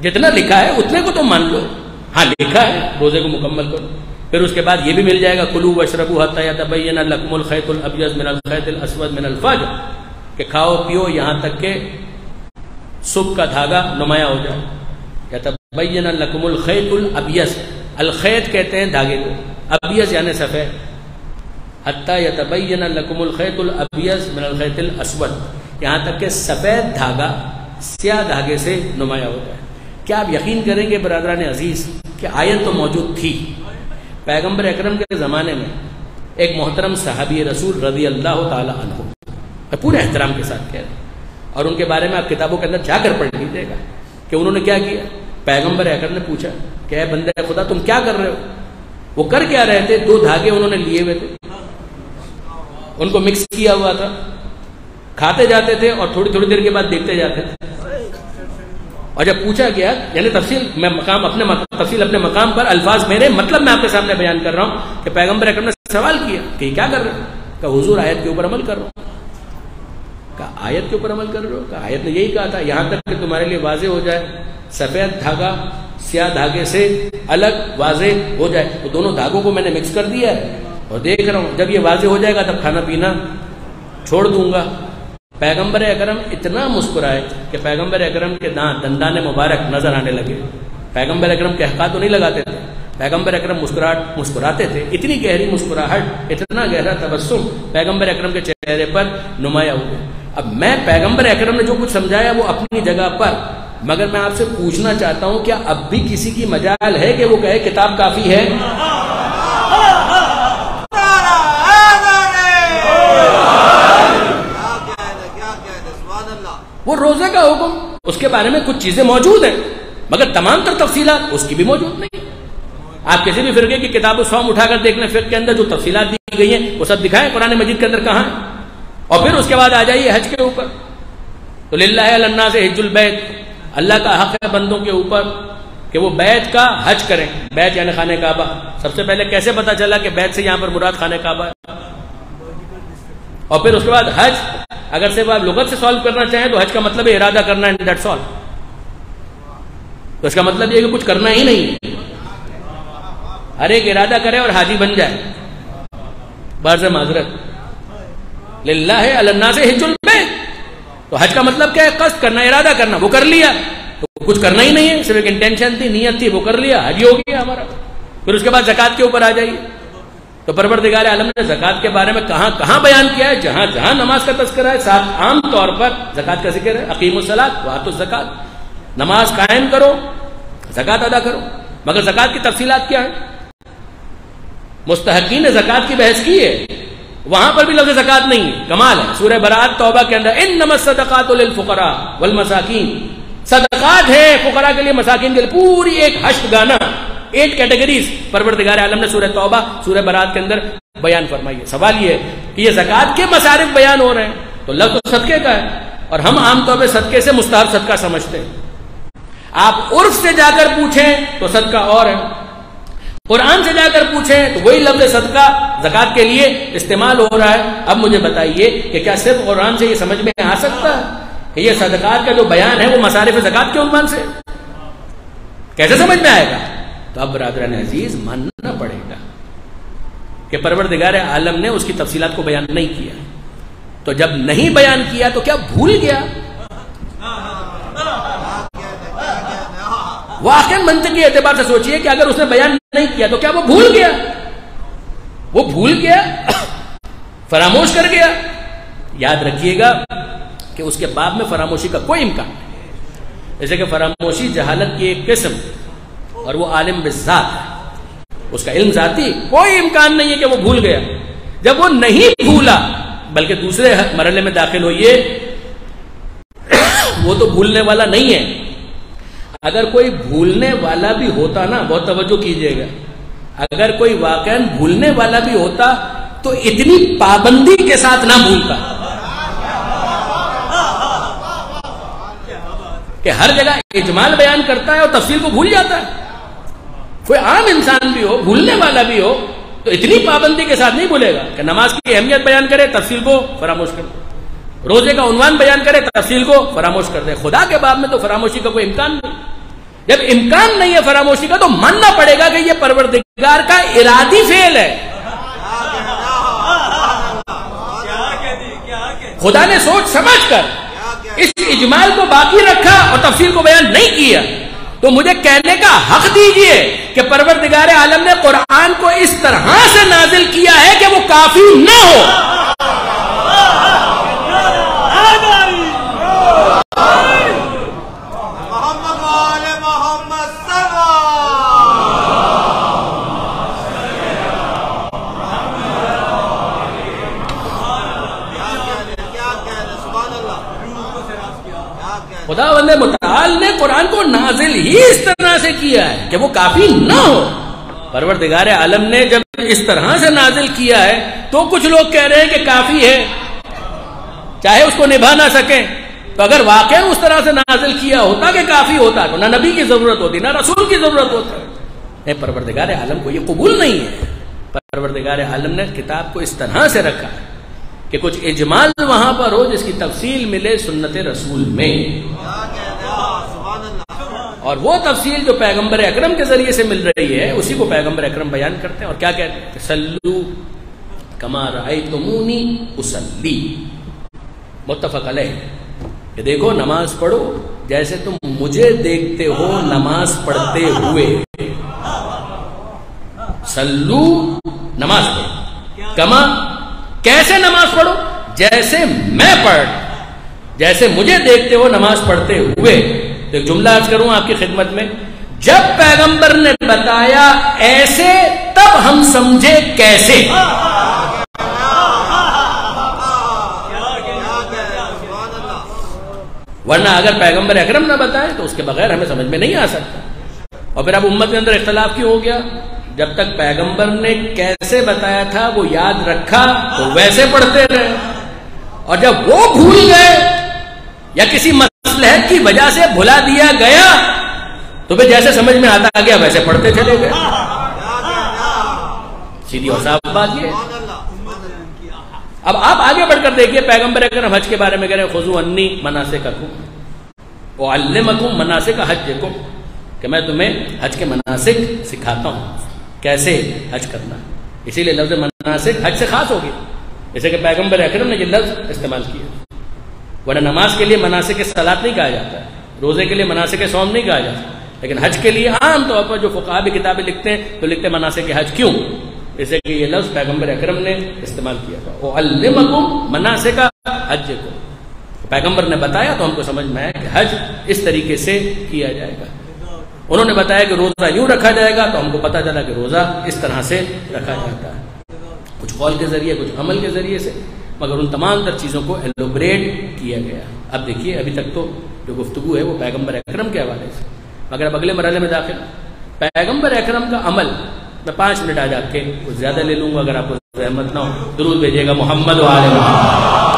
جتنا لکھا ہے اتنے کو تو مان لو۔ ہاں لکھا ہے روزے کو مکمل کرو، پھر اس کے بعد یہ بھی مل جائے گا کلوا واشربوا حتی یتبین لکم الخیط الابیض من الخیط الاسود من الفجر، کہ کھاؤ پیو یہاں تک کہ صبح کا دھاگا نمایاں ہو جائے۔ یتبین لکم الخیط الابیض، الخیط کہتے ہیں دھاگے کو، ابیض یعنی سفید، حتی یتبین لکم الخیط الابیض من الخیط الاسود، یہاں تک کہ سفید دھاگا سیاہ دھاگے سے نمایاں ہوتا ہے۔ کیا آپ یقین کریں گے برادران عزیز کہ آیت تو موجود تھی؟ پیغمبر اکرم کے زمانے میں ایک محترم صحابی رسول رضی اللہ تعالی عنہ، میں پورے احترام کے ساتھ کہہ رہا ہوں، اور ان کے بارے میں آپ کتابوں کے اندر جا کر پڑھ لیجیے گا کہ انہوں نے کیا کیا۔ پیغمبر اکرم نے پوچھا کہ اے بندے خدا تم کیا کر رہے ہو؟ وہ کر کیا رہے تھے؟ 2 دھاگے انہوں نے لیے ہوئے تھے، ان کو مکس کیا ہوا تھا، کھاتے جاتے تھے اور تھوڑی تھوڑی دیر کے بعد دیکھتے جاتے تھے۔ اور جب پوچھا گیا، یعنی تفصیل اپنے مقام پر، الفاظ میرے، مطلب میں آپ کے سامنے بیان کر رہا ہوں کہ پیغمبر اکرم نے سوال کیا کہ یہ کیا کر رہے ہو؟ کہ حضور آیت کے اوپر عمل کر رہا ہوں۔ کہا آیت کے اوپر عمل کر رہے ہو؟ کہ آیت نے یہی کہا تھا یہاں تک کہ تمہارے لیے واضح ہو جائے، سفید دھاگا سیاہ دھاگے سے الگ واضح ہو جائے۔ تو دونوں دھاگوں کو میں نے مکس کر دیا ہے اور دیکھ رہا ہوں، جب یہ واضح ہو جائے گا تب کھانا پینا چھوڑ دوں گا۔ پیغمبر اکرم اتنا مسکرائے کہ پیغمبر اکرم کے دندان مبارک نظر آنے لگے۔ پیغمبر اکرم کہکا تو نہیں لگاتے تھے، پیغمبر اکرم مسکراتے تھے۔ اتنی گہری مسکراہٹ، اتنا گہرا تبسم پیغمبر اکرم کے چہرے پر نمایاں ہوئے۔ اب میں پیغمبر اکرم نے جو کچھ سمجھایا وہ اپنی جگہ پر، مگر میں آپ سے پوچھنا چاہتا ہوں کیا اب بھی کسی کی مجال ہے کہ وہ کہے کتاب کافی ہے؟ وہ روزے کا حکم، اس کے بارے میں کچھ چیزیں موجود ہیں مگر تمام تر تفصیلات اس کی بھی موجود نہیں۔ آپ کسی بھی فرقے کی کتاب الصوم اٹھا کر دیکھ لیں، فقہ کے اندر جو تفصیلات دی گئی ہیں وہ سب دکھائیں قرآن مجید کے اندر کہاں ہے۔ اور پھر اس کے بعد آ جائیے حج کے اوپر، تو للہ علی الناس حج البیت، اللہ کا حق ہے بندوں کے اوپر کہ وہ بیت کا حج کریں۔ بیت یعنی خانہ کعبہ۔ سب سے پہلے کیسے پتا چلا کہ بیت سے یہاں پر مراد خانہ کعبہ ہے؟ اور پھر اس کے بعد حج، اگر صرف آپ لغت سے سالو کرنا چاہیں تو حج کا مطلب ہے ارادہ کرنا، اینڈ دیٹس آل۔ تو اس کا مطلب یہ کہ کچھ کرنا ہی نہیں، ہر ایک ارادہ کرے اور حاجی بن جائے۔ بعض معذرت، للہ علی الناس حج البیت، تو حج کا مطلب کیا ہے؟ قصد کرنا، ارادہ کرنا۔ وہ کر لیا تو کچھ کرنا ہی نہیں ہے، صرف ایک انٹینشن تھی، نیت تھی، وہ کر لیا، حج ہو گیا ہمارا۔ پھر اس کے بعد زکوٰۃ کے اوپر آ جائیے، تو پروردگار عالم نے زکوٰۃ کے بارے میں کہاں کہاں بیان کیا ہے؟ جہاں جہاں نماز کا تذکرہ ہے، ساتھ عام طور پر زکوٰۃ کا ذکر ہے۔ اقیموا الصلاۃ وآتوا الزکاۃ، نماز قائم کرو، زکوٰۃ ادا کرو۔ مگر زکوٰۃ کی تفصیلات کیا ہے؟ مستحقین نے زکوٰۃ کی بحث کی ہے، وہاں پر بھی لفظ زکوٰۃ نہیں ہے۔ کمال ہے، سورہ براءت توبہ کے اندر انما الصدقات للفقراء والمساکین، صدقات ہے فقراء کے لیے، مساکین کے لیے، پوری ایک حشد گانا، 8 کیٹیگریز پروردگار عالم نے سورہ توبہ سورہ براءت کے اندر بیان فرمائی ہے۔ سوال یہ ہے کہ یہ زکوٰۃ کے مصارف بیان ہو رہے ہیں تو لفظ صدقے کا ہے، اور ہم عام طور پہ صدقے سے مستحب صدقہ سمجھتے ہیں۔ آپ عرف سے جا کر پوچھیں تو صدقہ اور ہے، قرآن سے جا کر پوچھیں تو وہی لفظ صدقہ زکوٰۃ کے لیے استعمال ہو رہا ہے۔ اب مجھے بتائیے کہ کیا صرف قرآن سے یہ سمجھ میں آ سکتا ہے کہ یہ صدقات کا جو بیان ہے وہ مصارف زکوٰۃ کے عنوان سے؟ کیسے سمجھ میں آئے گا؟ تو اب برادران عزیز ماننا پڑے گا کہ پروردگار عالم نے اس کی تفصیلات کو بیان نہیں کیا۔ تو جب نہیں بیان کیا تو کیا بھول گیا؟ واقعاً منطقی اعتبار سے سوچئے کہ اگر اس نے بیان نہیں کیا تو کیا وہ بھول گیا؟ وہ بھول گیا، فراموش کر گیا؟ یاد رکھیے گا کہ اس کے باب میں فراموشی کا کوئی امکان نہیں، جیسے کہ فراموشی جہالت کی ایک قسم اور وہ عالم بالذات ہے، اس کا علم ذاتی کوئی امکان نہیں ہے کہ وہ بھول گیا۔ جب وہ نہیں بھولا بلکہ دوسرے مرحلے میں داخل ہوئیے، وہ تو بھولنے والا نہیں ہے۔ اگر کوئی بھولنے والا بھی ہوتا نا، بہت توجہ کیجئے گا، اگر کوئی واقعاً بھولنے والا بھی ہوتا تو اتنی پابندی کے ساتھ نہ بھولتا کہ ہر جگہ اجمال بیان کرتا ہے اور تفصیل کو بھول جاتا ہے۔ کوئی عام انسان بھی ہو، بھولنے والا بھی ہو، تو اتنی پابندی کے ساتھ نہیں بھولے گا کہ نماز کی اہمیت بیان کرے، تفصیل کو فراموش کر دے، روزے کا عنوان بیان کرے، تفصیل کو فراموش کر دے۔ خدا کے باب میں تو فراموشی کا کوئی امکان نہیں۔ جب امکان نہیں ہے فراموشی کا تو ماننا پڑے گا کہ یہ پروردگار کا ارادی فعل ہے۔ خدا نے سوچ سمجھ کر اس اجمال کو باقی رکھا اور تفصیل کو بیان نہیں کیا، تو مجھے کہنے کا حق دیجئے کہ پروردگار عالم نے قرآن کو اس طرح سے نازل کیا ہے کہ وہ کافی نہ ہو. خداوند متعال نے قرآن کو نازل ہی اس طرح سے کیا ہے کہ وہ کافی نہ ہو. پروردگار عالم نے جب اس طرح سے نازل کیا ہے تو کچھ لوگ کہہ رہے ہیں کہ کافی ہے, چاہے اس کو نبھا نہ سکیں. تو اگر واقعا اس طرح سے نازل کیا ہوتا کہ کافی ہوتا تو نہ نبی کی ضرورت ہوتی نہ رسول کی ضرورت ہوتی. پروردگار عالم کو یہ قبول نہیں ہے. پروردگار عالم نے کتاب کو اس طرح سے رکھا ہے کہ کچھ اجمال وہاں پر ہو جس کی تفصیل ملے سنت رسول میں, اور وہ تفصیل جو پیغمبر اکرم کے ذریعے سے مل رہی ہے اسی کو پیغمبر اکرم بیان کرتے ہیں. اور کیا کہتے ہیں؟ صلو کما رأیتمونی اصلی. متفق علیہ کہ دیکھو نماز پڑھو جیسے تم مجھے دیکھتے ہو نماز پڑھتے ہوئے. صلو نماز پڑھو, کما کیسے نماز پڑھو؟ جیسے میں پڑھ, جیسے مجھے دیکھتے ہو نماز پڑھتے ہوئے. تو ایک جملہ عرض کروں آپ کی خدمت میں, جب پیغمبر نے بتایا ایسے تب ہم سمجھے کیسے. ورنہ اگر پیغمبر اکرم نہ بتائے تو اس کے بغیر ہمیں سمجھ میں نہیں آ سکتا. اور پھر اب امت کے اندر اختلاف کیوں ہو گیا؟ جب تک پیغمبر نے کیسے بتایا تھا وہ یاد رکھا تو ویسے پڑھتے رہے, اور جب وہ بھول گئے یا کسی مصلحت کی وجہ سے بھلا دیا گیا تو پھر جیسے سمجھ میں آتا گیا ویسے پڑھتے چلے گئے. سیدھی اور صاف بات یہ. اب آپ آگے بڑھ کر دیکھیے پیغمبر اکرم حج کے بارے میں کہہ رہے ہیں خذوا عنی مناسککم وأعلمکم مناسک حجکم, کہ میں تمہیں حج کے مناسک سکھاتا ہوں کیسے حج کرنا. اسی لیے لفظ مناسک حج سے خاص ہوگی, جیسے کہ پیغمبر اکرم نے یہ لفظ استعمال کیا. ورنہ نماز کے لیے مناسک صلاۃ نہیں کہا جاتا ہے, روزے کے لیے مناسک صوم نہیں کہا جاتا, لیکن حج کے لیے عام طور پر جو فقہا بھی کتابیں لکھتے ہیں تو لکھتے ہیں مناسک حج. کیوں؟ جیسے کہ یہ لفظ پیغمبر اکرم نے استعمال کیا تھا, وَعَلِّمَكُمْ مَنَاسِكَ حَجِّكُمْ. پیغمبر نے بتایا تو ہم کو سمجھ میں آیا کہ حج اس طریقے سے کیا جائے گا. انہوں نے بتایا کہ روزہ یوں رکھا جائے گا تو ہم کو پتا چلا کہ روزہ اس طرح سے رکھا جاتا ہے, کچھ قول کے ذریعے کچھ عمل کے ذریعے سے, مگر ان تمام تر چیزوں کو ایلوبریٹ کیا گیا. اب دیکھیے ابھی تک تو جو گفتگو ہے وہ پیغمبر اکرم کے حوالے سے, مگر اب اگلے مرحلے میں داخل پیغمبر اکرم کا عمل. میں 5 منٹ آج آپ کے کچھ زیادہ لے لوں گا اگر آپ کو زحمت نہ ہو. درود بھیجیے گا محمد و آل محمد.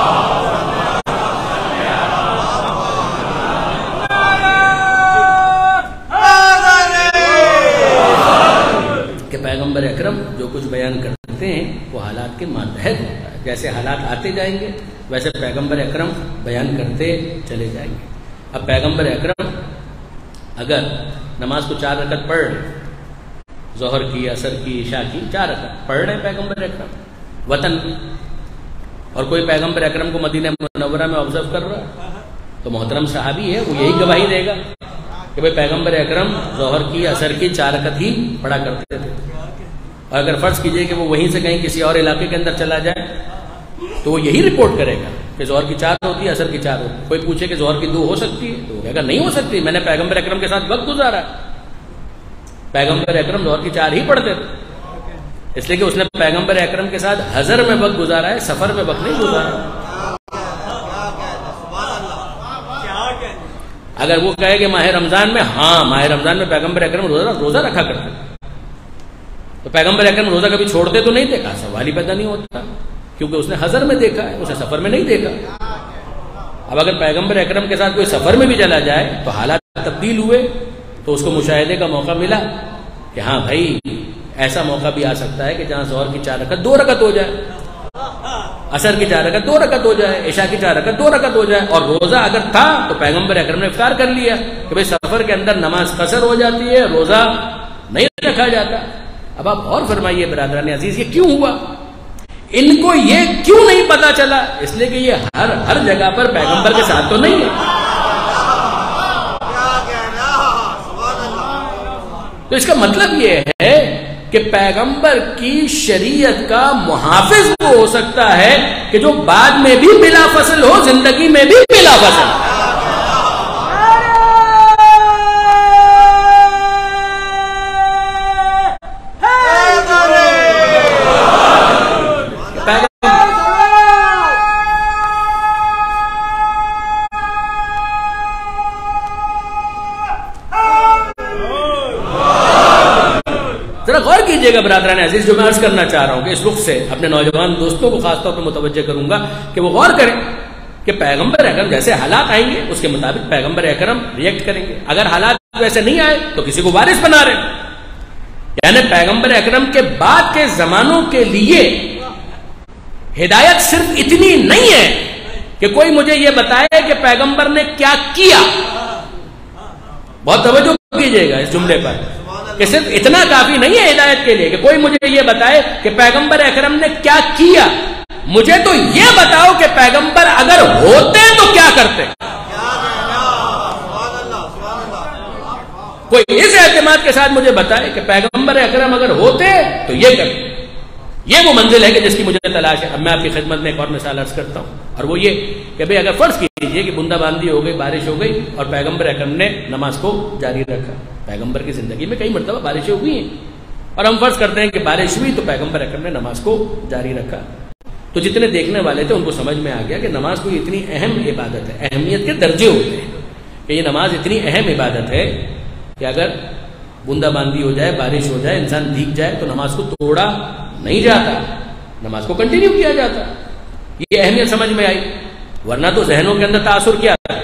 کہ پیغمبر اکرم جو کچھ بیان کرتے ہیں وہ حالات کے ماتحت ہوتا ہے. جیسے حالات آتے جائیں گے ویسے پیغمبر اکرم بیان کرتے چلے جائیں گے. اب پیغمبر اکرم اگر نماز کو 4 رکعت پڑھ رہے, ظہر کی, عصر کی, عشاء کی 4 رکعت پڑھ رہے ہیں پیغمبر اکرم وطن, اور کوئی پیغمبر اکرم کو مدینہ منورہ میں آبزرو کر رہا ہے تو محترم صحابی ہے وہ یہی گواہی دے گا کہ بھائی پیغمبر اکرم ظہر کی, عصر کی 4 رکعت ہی پڑھا کرتے تھے. اور اگر فرض کیجئے کہ وہ وہیں سے کہیں کسی اور علاقے کے اندر چلا جائے تو وہ یہی رپورٹ کرے گا کہ ظہر کی 4 ہوتی ہے, عصر کی 4 ہوتی ہے. کوئی پوچھے کہ ظہر کی 2 ہو سکتی ہے تو وہ کہے گا نہیں ہو سکتی, میں نے پیغمبر اکرم کے ساتھ وقت گزارا. پیغمبر اکرم ظہر کی 4 ہی پڑھتے تھے, اس لیے کہ اس نے پیغمبر اکرم کے ساتھ حضر میں وقت گزارا ہے, سفر میں وقت نہیں گزارا. اگر وہ کہے کہ ماہ رمضان میں, ہاں ماہ رمضان میں پیغمبر اکرم روزہ رکھا کرتے تو پیغمبر اکرم روزہ کبھی چھوڑتے تو نہیں دیکھا, سوال ہی پیدا نہیں ہوتا کیونکہ اس نے حضر میں دیکھا ہے, اسے سفر میں نہیں دیکھا. اب اگر پیغمبر اکرم کے ساتھ کوئی سفر میں بھی چلا جائے تو حالات تبدیل ہوئے تو اس کو مشاہدے کا موقع ملا کہ ہاں بھائی ایسا موقع بھی آ سکتا ہے کہ جہاں ظہر کی 4 رکعت 2 رکعت ہو جائے, عصر کی 4 رکعت 2 رکعت ہو جائے, عشاء کی 4 رکعت 2 رکعت ہو جائے. اور روزہ اگر تھا تو پیغمبر اکرم نے افطار کر لیا کہ بھائی سفر کے اندر نماز قصر ہو جاتی ہے, روزہ نہیں رکھا جاتا. اب آپ اور فرمائیے برادران عزیز یہ کیوں ہوا, ان کو یہ کیوں نہیں پتا چلا؟ اس لیے کہ یہ ہر جگہ پر پیغمبر کے ساتھ تو نہیں ہے. تو اس کا مطلب یہ ہے کہ پیغمبر کی شریعت کا محافظ وہ ہو سکتا ہے کہ جو بعد میں بھی بلا فصل ہو، زندگی میں بھی بلا فصل. ذرا غور کیجئے گا برادران عزیز، جو میں عرض کرنا چاہ رہا ہوں کہ اس رخ سے اپنے نوجوان دوستوں کو خاص طور پر متوجہ کروں گا کہ وہ غور کریں کہ پیغمبر اکرم جیسے حالات آئیں گے اس کے مطابق پیغمبر اکرم ریئیکٹ کریں گے. اگر حالات ویسے نہیں آئے تو کسی کو وارث بنا رہے ہیں. یعنی پیغمبر اکرم کے بعد کے زمانوں کے لیے ہدایت صرف اتنی نہیں ہے کہ کوئی مجھے یہ بتائے کہ پیغمبر نے کیا کیا. بہت توجہ کیجئے گا اس جملے پر کہ صرف اتنا کافی نہیں ہے ہدایت کے لیے کہ کوئی مجھے یہ بتائے کہ پیغمبر اکرم نے کیا کیا. مجھے تو یہ بتاؤ کہ پیغمبر اگر ہوتے تو کیا کرتے. کوئی اس اعتماد کے ساتھ مجھے بتائے کہ پیغمبر اکرم اگر ہوتے تو یہ کرتے. یہ وہ منزل ہے کہ جس کی مجھے تلاش ہے. اب میں آپ کی خدمت میں ایک اور مثال عرض کرتا ہوں، اور وہ یہ کہ بھئی اگر فرض کیجئے کہ بندہ باندی ہو گئی، بارش ہو گئی اور پیغمبر اکرم نے نماز کو جاری رکھا. پیغمبر کی زندگی میں کئی مرتبہ بارشیں ہوئی ہیں اور ہم فرض کرتے ہیں کہ بارش ہوئی تو پیغمبر اکرم نے نماز کو جاری رکھا. تو جتنے دیکھنے والے تھے ان کو سمجھ میں آ گیا کہ نماز کوئی اتنی اہم عبادت ہے، اہمیت کے درجے ہوتے ہیں کہ یہ نماز اتنی اہم عبادت ہے کہ اگر بندہ باندی ہو جائے، بارش ہو جائے، انسان بھیگ جائے تو نماز کو توڑا نہیں جاتا، نماز کو کنٹینیو کیا جاتا. یہ اہمیت سمجھ میں آئی، ورنہ تو ذہنوں کے اندر تاثر کیا تھا.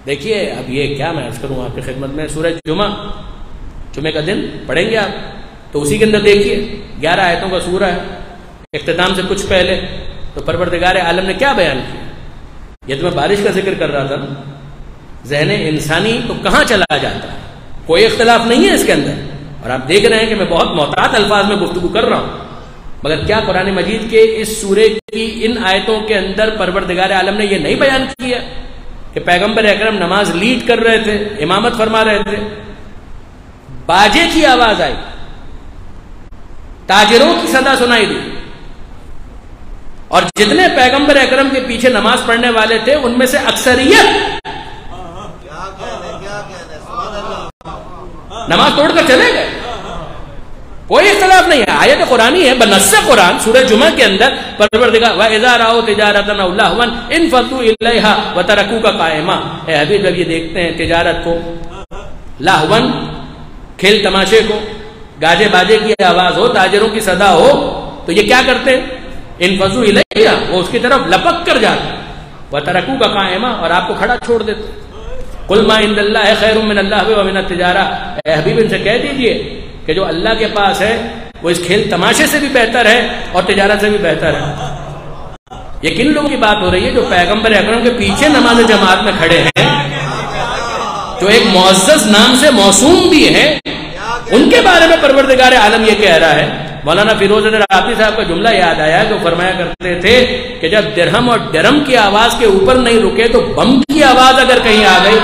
دیکھیے اب یہ کیا میں عرض کروں آپ کی خدمت میں، سورہ جمعہ کا دن پڑھیں گے آپ تو اسی کے اندر دیکھیے 11 آیتوں کا سورہ ہے. اختتام سے کچھ پہلے تو پروردگار عالم نے کیا بیان کیا. یہ تو میں بارش کا ذکر کر رہا تھا، ذہن انسانی تو کہاں چلا جاتا ہے، کوئی اختلاف نہیں ہے اس کے اندر. اور آپ دیکھ رہے ہیں کہ میں بہت محتاط الفاظ میں گفتگو کر رہا ہوں، مگر کیا قرآن مجید کے اس سورے کی ان آیتوں کے اندر پروردگار عالم نے یہ نہیں بیان کیا کہ پیغمبر اکرم نماز لیڈ کر رہے تھے، امامت فرما رہے تھے، باجے کی آواز آئی، تاجروں کی صدا سنائی دی، اور جتنے پیغمبر اکرم کے پیچھے نماز پڑھنے والے تھے ان میں سے اکثریت نماز توڑ کر چلے گئے. کوئی اختلاف نہیں ہے، آیت قرآنی ہے بنص قرآن سورہ جمعہ کے اندر پروردگار وَإِذَا رَأَوْا تِجَارَةً أَوْ لَهْوًا انفضوا إِلَيْهَا وَتَرَكُوكَ قَائِمًا. اے حبیب جب یہ دیکھتے ہیں تجارت کو، لہون کھیل تماشے کو، گاجے باجے کی آواز ہو، تاجروں کی صدا ہو، تو یہ کیا کرتے ہیں؟ انفضوا إِلَيْهَا، وہ اس کی طرف لپک کر جاتے، وَتَرَكُوكَ قَائِمًا، اور آپ کو کھڑا چھوڑ دیتے. قُلْ مَا عِندَ اللَّهِ خَيْرٌ مِّنَ اللَّهْوِ وَمِنَ التِّجَارَةِ. اے حبیب ان سے کہہ دیجئے کہ جو اللہ کے پاس ہے وہ اس کھیل تماشے سے بھی بہتر ہے اور تجارت سے بھی بہتر ہے. یہ کن لوگوں کی بات ہو رہی ہے؟ جو پیغمبر اکرم کے پیچھے نماز جماعت میں کھڑے ہیں، جو ایک معزز نام سے موسوم بھی ہیں، ان کے بارے میں پروردگار عالم یہ کہہ رہا ہے. مولانا فیروز رافی صاحب کا جملہ یاد آیا جو فرمایا کرتے تھے کہ جب درہم اور ڈرم کی آواز کے اوپر نہیں رکے تو بم کی آواز اگر کہیں آ گئی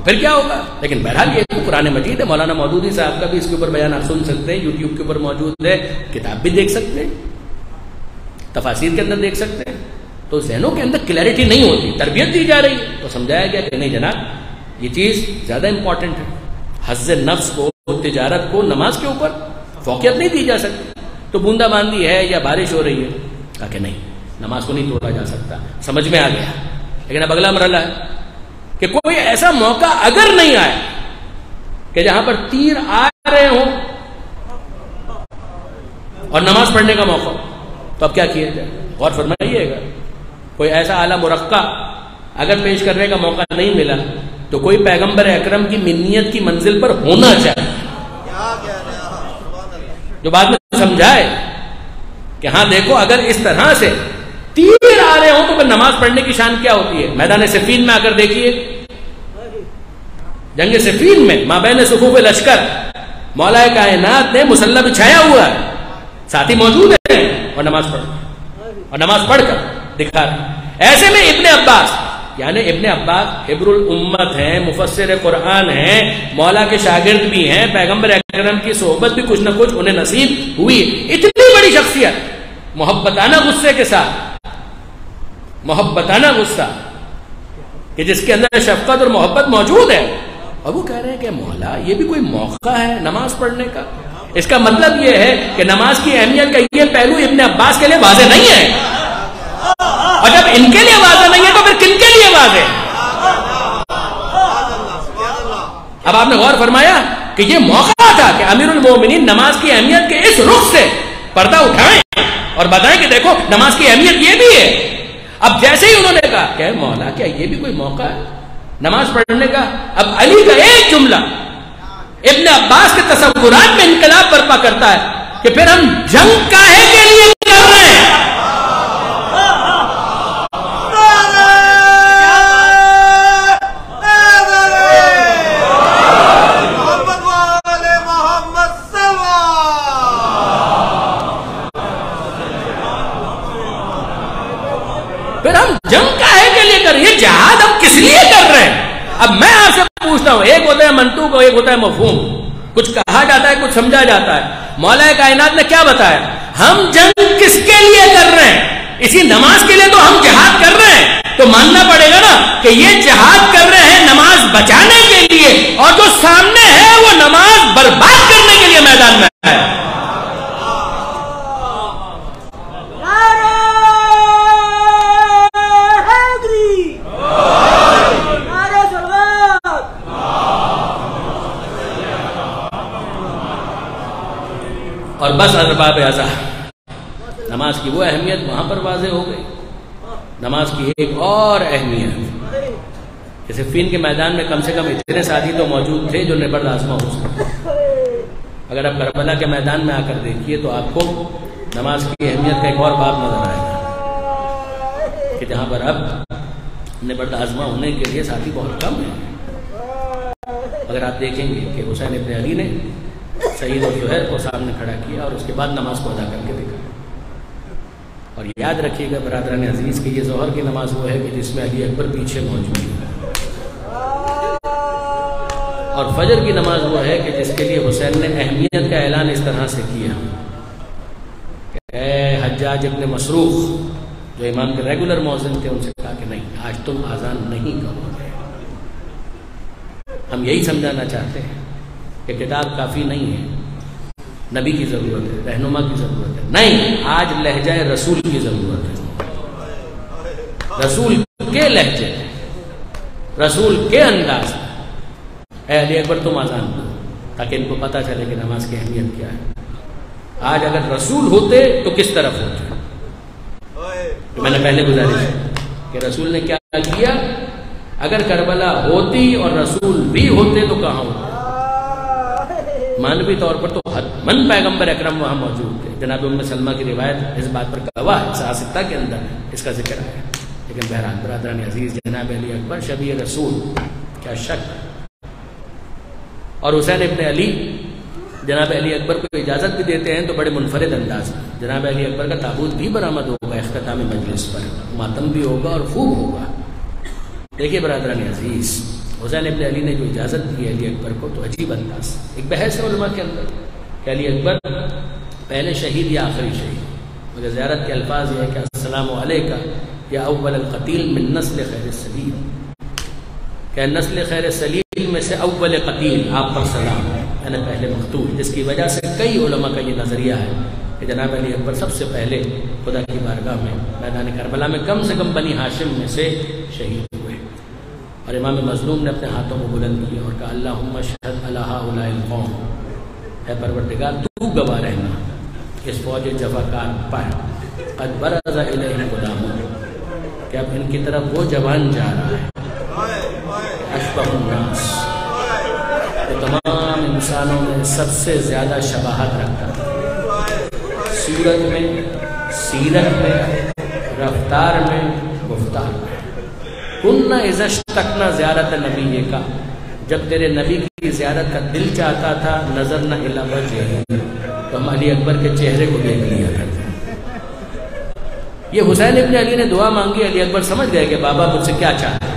پھر کیا ہوگا. لیکن بہرحال یہ قرآن مجید ہے. مولانا مودودی صاحب کا بھی اس کے اوپر بیان آپ سن سکتے ہیں، یوٹیوب کے اوپر موجود ہے، کتاب بھی دیکھ سکتے ہیں، تفاسیر کے اندر دیکھ سکتے ہیں. تو ذہنوں کے اندر کلیئرٹی نہیں ہوتی، تربیت دی جا رہی ہے تو سمجھایا گیا کہ نہیں جناب یہ چیز زیادہ امپورٹنٹ ہے. حظ نفس کو، تجارت کو نماز کے اوپر فوقیت نہیں دی جا سکتی. تو بوندا باندی ہے یا بارش ہو رہی ہے، کہا کہ نہیں نماز کو نہیں توڑا جا سکتا. سمجھ میں آ گیا. لیکن اب اگلا مرحلہ ہے کہ کوئی ایسا موقع اگر نہیں آیا کہ جہاں پر تیر آ رہے ہوں اور نماز پڑھنے کا موقع، تو اب کیا کیا جائے؟ غور فرمائیے گا. کوئی ایسا اعلیٰ مرقع اگر پیش کرنے کا موقع نہیں ملا تو کوئی پیغمبر اکرم کی منیت کی منزل پر ہونا چاہیے جو بعد میں سمجھائے کہ ہاں دیکھو اگر اس طرح سے تیر آ رہے ہوں تو پھر نماز پڑھنے کی شان کیا ہوتی ہے. میدان صفین میں آ کر دیکھیے، جنگ صفین میں مابین صفوف لشکر مولا کائنات نے مسلح بچھایا ہوا ہے، ساتھی موجود ہیں اور نماز پڑھ کر دکھا رہے. ایسے میں ابن عباس یعنی ابن عباس حبر الامت ہیں، مفسر قرآن ہیں، مولا کے شاگرد بھی ہیں، پیغمبر اکرم کی صحبت بھی کچھ نہ کچھ انہیں نصیب ہوئی. اتنی بڑی شخصیت محبتانہ غصے کے ساتھ، محبتانہ غصہ کہ جس کے اندر شفقت اور محبت موجود ہے، اور وہ کہہ رہے ہیں کہ مولا یہ بھی کوئی موقع ہے نماز پڑھنے کا. اس کا مطلب یہ ہے کہ نماز کی اہمیت کا یہ پہلو ابن عباس کے لیے واضح نہیں ہے، اور جب ان کے لیے واضح نہیں ہے تو پھر کن کے لیے واضح؟ اب آپ نے غور فرمایا کہ یہ موقع تھا کہ امیر المومنین نماز کی اہمیت کے اس رخ سے پردہ اٹھائیں اور بتائیں کہ دیکھو نماز کی اہمیت یہ بھی ہے. اب جیسے ہی انہوں نے کہا کہ مولا کیا یہ بھی کوئی موقع ہے نماز پڑھنے کا، اب علی کا ایک جملہ ابن عباس کے تصورات میں انقلاب برپا کرتا ہے کہ پھر ہم جنگ کاہے کے لیے کر رہے ہیں؟ پھر ہم جنگ کاہے کے لیے کر رہے ہیں؟ یہ جہاد ہم کس لیے کر رہے ہیں؟ اب میں آپ سے پوچھتا ہوں، ایک ہوتا ہے منطوق اور ایک ہوتا ہے مفہوم. کچھ کہا جاتا ہے، کچھ سمجھا جاتا ہے. مولا کائنات نے کیا بتایا؟ ہم جنگ کس کے لیے کر رہے ہیں؟ اسی نماز کے لیے تو ہم جہاد کر رہے ہیں. تو ماننا پڑے گا نا کہ یہ جہاد کر رہے ہیں نماز بچانے کے لیے، اور جو سامنے ہے وہ نماز برباد کرنے کے لیے میدان میں ہے. اور بس ارباب ازا نماز کی وہ اہمیت وہاں پر واضح ہو گئی. نماز کی ایک اور اہمیت، جیسے فین کے میدان میں کم سے کم اتنے ساتھی تو موجود تھے جو نبرد آزما ہو سکتے. اگر آپ کربلا کے میدان میں آ کر دیکھیے تو آپ کو نماز کی اہمیت کا ایک اور باب نظر آئے گا کہ جہاں پر اب نبرد آزما ہونے کے لیے ساتھی بہت کم ہیں. اگر آپ دیکھیں گے کہ حسین ابن علی نے سعید اور زہیر کو سامنے کھڑا کیا اور اس کے بعد نماز کو ادا کر کے دیکھا. اور یاد رکھیے گا برادران عزیز کہ یہ ظہر کی نماز وہ ہے کہ جس میں علی اکبر پیچھے موجود ہے، اور فجر کی نماز وہ ہے کہ جس کے لیے حسین نے اہمیت کا اعلان اس طرح سے کیا کہ اے حجاج ابن مسروق، جو امام کے ریگولر مؤذن تھے، ان سے کہا کہ نہیں، آج تم اذان نہیں کرو گے. ہم یہی سمجھانا چاہتے ہیں کہ کتاب کافی نہیں ہے، نبی کی ضرورت ہے، رہنما کی ضرورت ہے. نہیں، آج لہجہ رسول کی ضرورت ہے. رسول کے لہجے، رسول کے انداز میں اے علی اکبر تم اذان دو، تاکہ ان کو پتہ چلے کہ نماز کی اہمیت کیا ہے. آج اگر رسول ہوتے تو کس طرف ہوتے؟ میں نے پہلے گزارش کہ رسول نے کیا کیا. اگر کربلا ہوتی اور رسول بھی ہوتے تو کہاں ہوتے؟ مانوی طور پر تو حتماً پیغمبر اکرم وہاں موجود تھے. جناب ام سلمہ کی روایت اس بات پر گواہ ہے، سیاستہ کے اندر اس کا ذکر ہے. لیکن بہرحال برادران عزیز، جناب علی اکبر شبیہ رسول، کیا شک. اور حسین ابن علی جناب علی اکبر کو اجازت بھی دیتے ہیں تو بڑے منفرد انداز میں. جناب علی اکبر کا تابوت بھی برآمد ہوگا اختتامی مجلس پر، ماتم بھی ہوگا اور خوب ہوگا. دیکھیے برادران عزیز، حسین ابن علی نے جو اجازت دی علی اکبر کو تو عجیب انداز. ایک بحث ہے علماء کے اندر کہ علی اکبر پہلے شہید یا آخری شہید. مگر زیارت کے الفاظ یہ ہے کہ السلام علیکہ یا اول القتیل من نسل خیر سلیل، کہ نسل خیر سلیل میں سے اول قتیل آپ پر سلام، یعنی پہلے مقتول. جس کی وجہ سے کئی علماء کا یہ نظریہ ہے کہ جناب علی اکبر سب سے پہلے خدا کی بارگاہ میں میدان کربلا میں کم سے کم بنی ہاشم میں سے شہید ہوئے. اور امام مظلوم نے اپنے ہاتھوں کو بلند کیا اور کہا اللہم اشہد علی ہؤلاء القوم، اے پروردگار تو گواہ رہنا اس فوج جفاکار پر قد برز الیہم غلامون، کہ اب ان کی طرف وہ جوان جا رہا ہے اشبہ الناس، وہ تمام انسانوں میں سب سے زیادہ شباہت رکھتا ہے، صورت میں، سیرت میں، رفتار میں، گفتار میں. کننا اذا اشتقنا زیارت نبی کا، جب تیرے نبی کی زیارت کا دل چاہتا تھا نظرنا الی وجہہ، تو ہم علی اکبر کے چہرے کو دیکھ لیا کرتے. یہ حسین ابن علی نے دعا مانگی، علی اکبر سمجھ گئے کہ بابا مجھ سے کیا چاہتا ہے.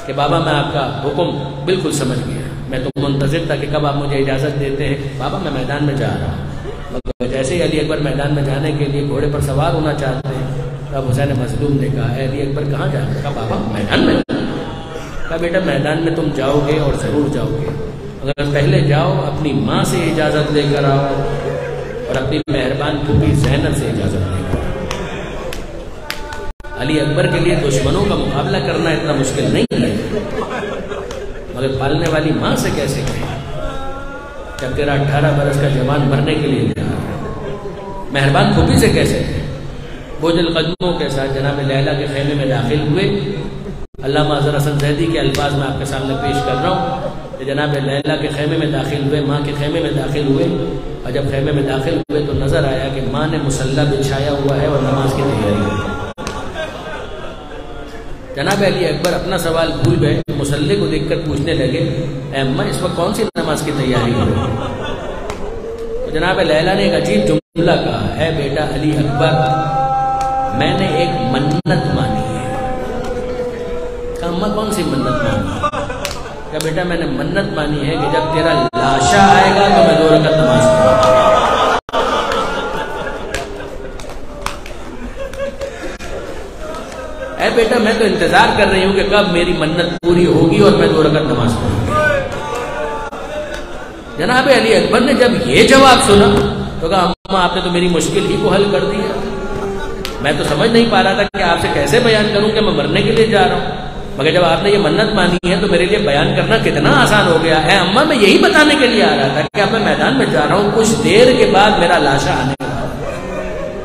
کہ بابا میں آپ کا حکم بالکل سمجھ گیا، میں تو منتظر تھا کہ کب آپ مجھے اجازت دیتے ہیں، بابا میں میدان میں جا رہا ہوں۔ مگر جیسے ہی علی اکبر میدان میں جانے کے لیے گھوڑے پر سوار ہونا چاہتے ہیں، تب حسین مظلوم نے کہا اے علی اکبر کہاں جا رہے ہیں؟ کہا بابا میدان میں۔ کہا بیٹا میدان میں تم جاؤ گے اور ضرور جاؤ گے، اگر پہلے جاؤ اپنی ماں سے اجازت لے کر آؤ اور اپنی مہربان پھوپھی زینب سے اجازت لے کر آؤ۔ علی اکبر کے لیے دشمنوں کا مقابلہ کرنا اتنا مشکل نہیں ہے، مگر پالنے والی ماں سے کیسے کہیں جب تیرا 18 برس کا جوان مرنے کے لیے جا رہا ہے؟ مہربان پھوپھی سے کیسے کہیں؟ بوجھل قدموں کے ساتھ جناب لیلا کے خیمے میں داخل ہوئے۔ علامہ اظہر حسن زیدی کے الفاظ میں آپ کے سامنے پیش کر رہا ہوں کہ جناب لیلا کے خیمے میں داخل ہوئے، ماں کے خیمے میں داخل ہوئے، اور جب خیمے میں داخل ہوئے تو نظر آیا کہ ماں نے مصلی بچھایا ہوا ہے اور نماز کی تیاری ہے۔ جناب علی اکبر اپنا سوال بھول گئے، مصلی کو دیکھ کر پوچھنے لگے اے اماں اس وقت کون سی نماز کی تیاری ہے؟ تو جناب لیلا نے ایک عجیب جملہ کہا، اے بیٹا علی اکبر میں نے ایک منت مانی ہے۔ کہا اماں کون سی منت مانی؟ کہا بیٹا میں نے منت مانی ہے کہ جب تیرا لاشا آئے گا تو میں 2 رکعت نماز پڑھوں گا۔ اے بیٹا میں تو انتظار کر رہی ہوں کہ کب میری منت پوری ہوگی اور میں 2 رکعت نماز پڑھوں گی۔ جناب علی اکبر نے جب یہ جواب سنا تو کہا اماں آپ نے تو میری مشکل ہی کو حل کر دیا، میں تو سمجھ نہیں پا رہا تھا کہ آپ سے کیسے بیان کروں کہ میں مرنے کے لیے جا رہا ہوں، مگر جب آپ نے یہ منت مانی ہے تو میرے لیے بیان کرنا کتنا آسان ہو گیا ہے۔ اماں میں یہی بتانے کے لیے آ رہا تھا کہ اب میں میدان میں جا رہا ہوں، کچھ دیر کے بعد میرا لاشا آنے والا ہے۔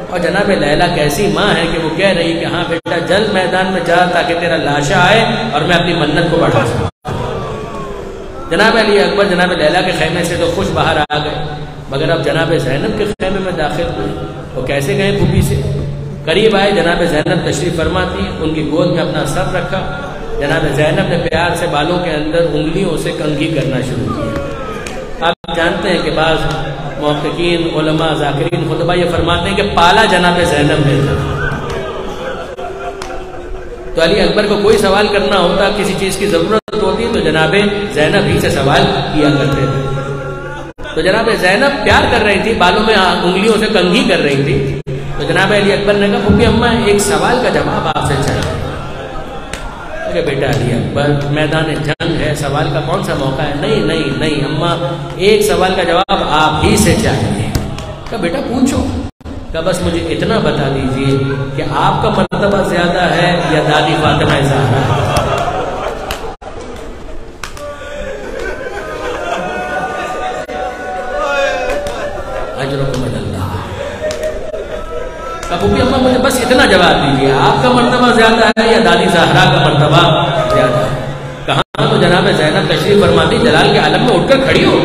اور جناب لیلا کیسی ماں ہے کہ وہ کہہ رہی کہ ہاں بیٹا جلد میدان میں جا تاکہ تیرا لاشا آئے اور میں اپنی منت کو بڑھا سکوں۔ جناب علی اکبر جناب لیلا کے خیمے سے تو خوش باہر آ گئے، مگر اب جناب زینب کے خیمے میں داخل ہوئے۔ وہ کیسے گئے؟ پھوپھی سے قریب آئے، جناب زینب تشریف فرما تھی، ان کی گود میں اپنا سر رکھا، جناب زینب نے پیار سے بالوں کے اندر انگلیوں سے کنگھی کرنا شروع کیا۔ آپ جانتے ہیں کہ بعض محققین علماء ذاکرین خطبہ یہ فرماتے ہیں کہ پالا جناب زینب نے تھا۔ تو علی اکبر کو کوئی سوال کرنا ہوتا، کسی چیز کی ضرورت ہوتی تو جناب زینب ہی سے سوال کیا کرتے تھے۔ تو جناب زینب پیار کر رہی تھی، بالوں میں انگلیوں سے کنگھی کر رہی تھی، تو جناب علی اکبر نے کہا پھوپھی اماں ایک سوال کا جواب آپ سے چاہیے۔ کہ بیٹا علی اکبر میدان جنگ ہے، سوال کا کون سا موقع ہے؟ نہیں نہیں نہیں اماں ایک سوال کا جواب آپ ہی سے چاہیے۔ کہ بیٹا پوچھو۔ کہ بس مجھے اتنا بتا دیجئے کہ آپ کا مرتبہ زیادہ ہے یا دادی فاطمہ زہرا؟ اجرکم اللہ۔ ابو اماں مجھے بس اتنا جواب دیجیے، آپ کا مرتبہ زیادہ ہے یا دادی زہرا کا مرتبہ زیادہ ہے؟ کہاں تو جناب زینب تشریف فرماتی جلال کے عالم میں اٹھ کر کھڑی ہو،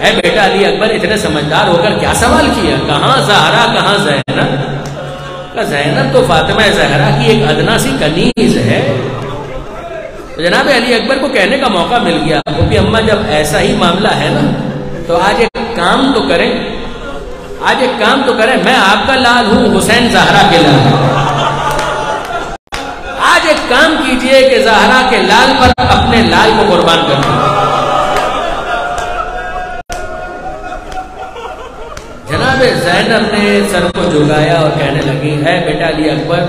اے بیٹا علی اکبر اتنے سمجھدار ہو کر کیا سوال کیا؟ کہاں زہرا کہاں زینب؟ کہ زینب تو فاطمہ زہرا کی ایک ادنا سی کنیز ہے۔ تو جناب علی اکبر کو کہنے کا موقع مل گیا، ابو اماں جب ایسا ہی معاملہ ہے نا تو آج ایک کام تو کریں، آج ایک کام تو کریں، میں آپ کا لال ہوں، حسین زہرا کے لال ہوں۔ آج ایک کام کیجئے کہ زہرا کے لال پر اپنے لال کو قربان کر دیں۔ جناب زینب نے سر کو جھکایا اور کہنے لگی ہے بیٹا علی اکبر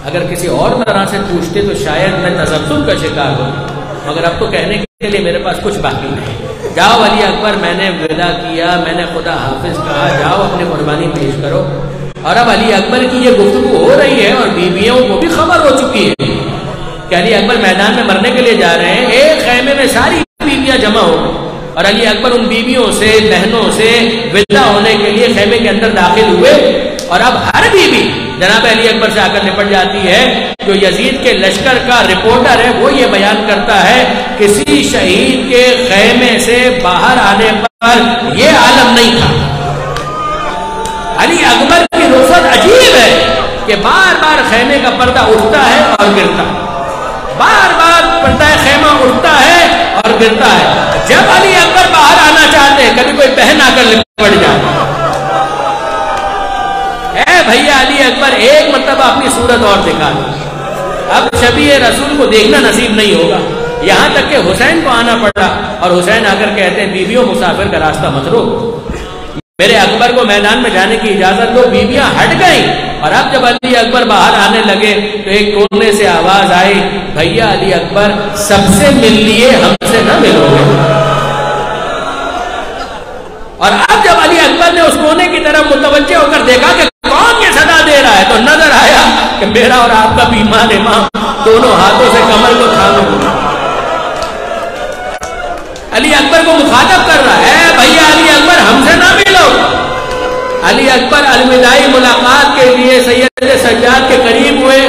اگر کسی اور طرح سے پوچھتے تو شاید میں تذبذب کا شکار ہوں، مگر اب تو کہنے کے لیے میرے پاس کچھ باقی نہیں۔ جاؤ علی اکبر میں نے وعدہ کیا، میں نے خدا حافظ کہا، جاؤ اپنی قربانی پیش کرو۔ اور اب علی اکبر کی یہ گفتگو ہو رہی ہے اور بیویوں کو بھی خبر ہو چکی ہے کہ علی اکبر میدان میں مرنے کے لیے جا رہے ہیں۔ ایک خیمے میں ساری بیویاں جمع ہو گئی اور علی اکبر ان بیویوں سے بہنوں سے ودا ہونے کے لیے خیمے کے اندر داخل ہوئے، اور اب ہر بیوی جناب علی اکبر سے آ کر نپٹ جاتی ہے۔ جو یزید کے لشکر کا رپورٹر ہے وہ یہ بیان کرتا ہے کسی شہید کے خیمے سے باہر آنے پر یہ عالم نہیں تھا۔ علی اکبر کی رخصت عجیب ہے کہ بار بار خیمے کا پردہ اٹھتا ہے اور گرتا ہے، بار بار پردہ خیمہ اٹھتا ہے اور گرتا ہے۔ جب علی اکبر باہر آنا چاہتے ہیں کبھی کوئی بہن آ کر لپٹ جاتی ہے۔ اے بھیا علی اکبر ایک مرتبہ اپنی صورت اور دکھا دو، اب شبیہ رسول کو دیکھنا نصیب نہیں ہوگا، یہاں تک کہ حسین کو آنا پڑا، اور حسین آ کر کہتے ہیں بیویوں مسافر کا راستہ مت روکو، میرے اکبر کو میدان میں جانے کی اجازت دو۔ بیویاں ہٹ گئیں، اور اب جب علی اکبر باہر آنے لگے تو ایک کونے سے آواز آئی، بھیا علی اکبر سب سے مل لیے، ہم سے نہ ملو گے۔ اور اب جب علی اکبر نے اس کونے کی طرف متوجہ ہو کر دیکھا کہ کون یہ صدا دے رہا ہے، تو نظر آیا کہ میرا اور آپ کا بیمار امام دونوں ہاتھوں سے کمر کو تھامے علی اکبر کو مخاطب کر رہا ہے، بھیا علی اکبر ہم سے نہ ملو۔ علی اکبر الوداعی ملاقات کے لیے سید سجاد کے قریب ہوئے،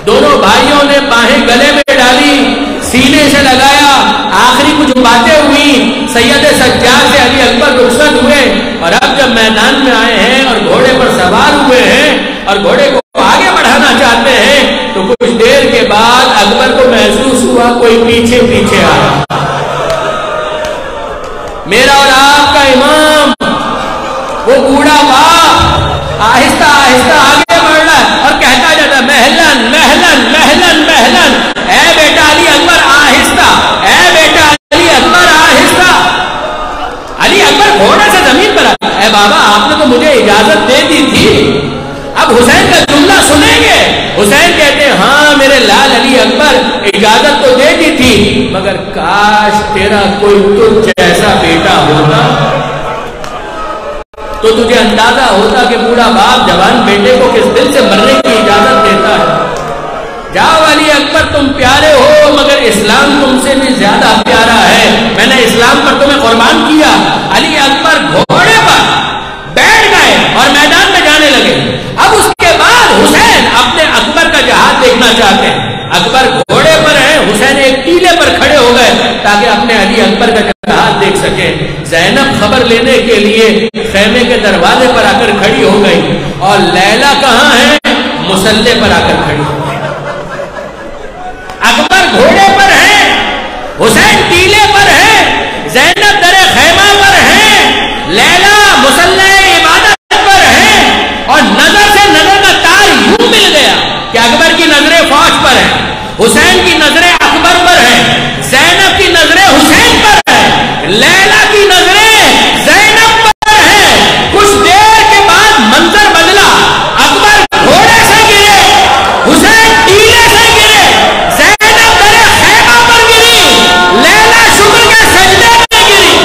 دونوں بھائیوں نے باہیں گلے میں ڈالی، سینے سے لگایا، آخری کچھ باتیں ہوئی، سید سجاد سے علی اکبر رخصت ہوئے، اور اب جب میدان میں آئے ہیں اور گھوڑے پر سوار ہوئے ہیں اور گھوڑے کو آگے بڑھانا چاہتے ہیں، تو کچھ دیر کے بعد اکبر کو محسوس ہوا کوئی پیچھے پیچھے آیا۔ میرا اور آپ کا امام وہ بوڑھا باپ آہستہ آہستہ آگے بڑھ رہا ہے اور کہتا جاتا ہے، محلن محلن محلن محلن، اے بیٹا علی اکبر آہستہ، اے بیٹا علی اکبر آہستہ۔ علی اکبر گھوڑے سے زمین پر آتا، اے بابا آپ نے تو مجھے اجازت دے دی تھی، اب حسین کا جملہ سنیں گے۔ حسین کہتے ہیں، ہاں میرے لال علی اکبر اجازت تو دے دی تھی، مگر کاش تیرا کوئی تجھ جیسا بیٹا ہوتا تو تجھے اندازہ ہوتا کہ بوڑھا باپ جوان بیٹے کو کس دل سے مرنے کی اجازت دیتا ہے۔ جاؤ علی اکبر تم پیارے ہو، مگر اسلام تم سے بھی زیادہ پیارا ہے، میں نے اسلام پر تمہیں قربان کیا۔ علی اکبر گھوڑے پر بیٹھ گئے اور میدان میں جانے لگے۔ اب اس کے بعد حسین اپنے اکبر کا جہاد دیکھنا چاہتے ہیں۔ اکبر گھوڑے پر ہیں، حسین ایک ٹیلے پر کھڑے ہو گئے تاکہ اپنے علی اکبر کا جہاد دیکھ سکیں۔ زینب خبر لینے کے لیے خیمے کے دروازے پر آ کر کھڑی ہو گئی، اور لیلا کہاں ہے؟ مسلح پر آ کر کھڑی ہو گئی۔ اکبر گھوڑے پر ہے، حسین ٹیلے پر ہے، زینب در خیمہ پر ہے، لیلا مسلح عبادت پر ہے، اور نظر سے نظر کا تار یوں مل گیا کہ اکبر کی نظریں فوج پر ہیں، حسین کی نظریں اکبر پر ہیں، زینب کی نظریں حسین پر ہیں، لیلا کی نظریں زینب پر ہیں۔ کچھ دیر کے بعد منظر بدلا، اکبر گھوڑے سے گرے، حسین ٹیلے سے گرے، زینب در خیمہ پر گری، لیلا شکر کے سجدے میں گری۔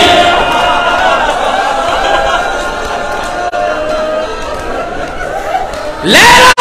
لیلا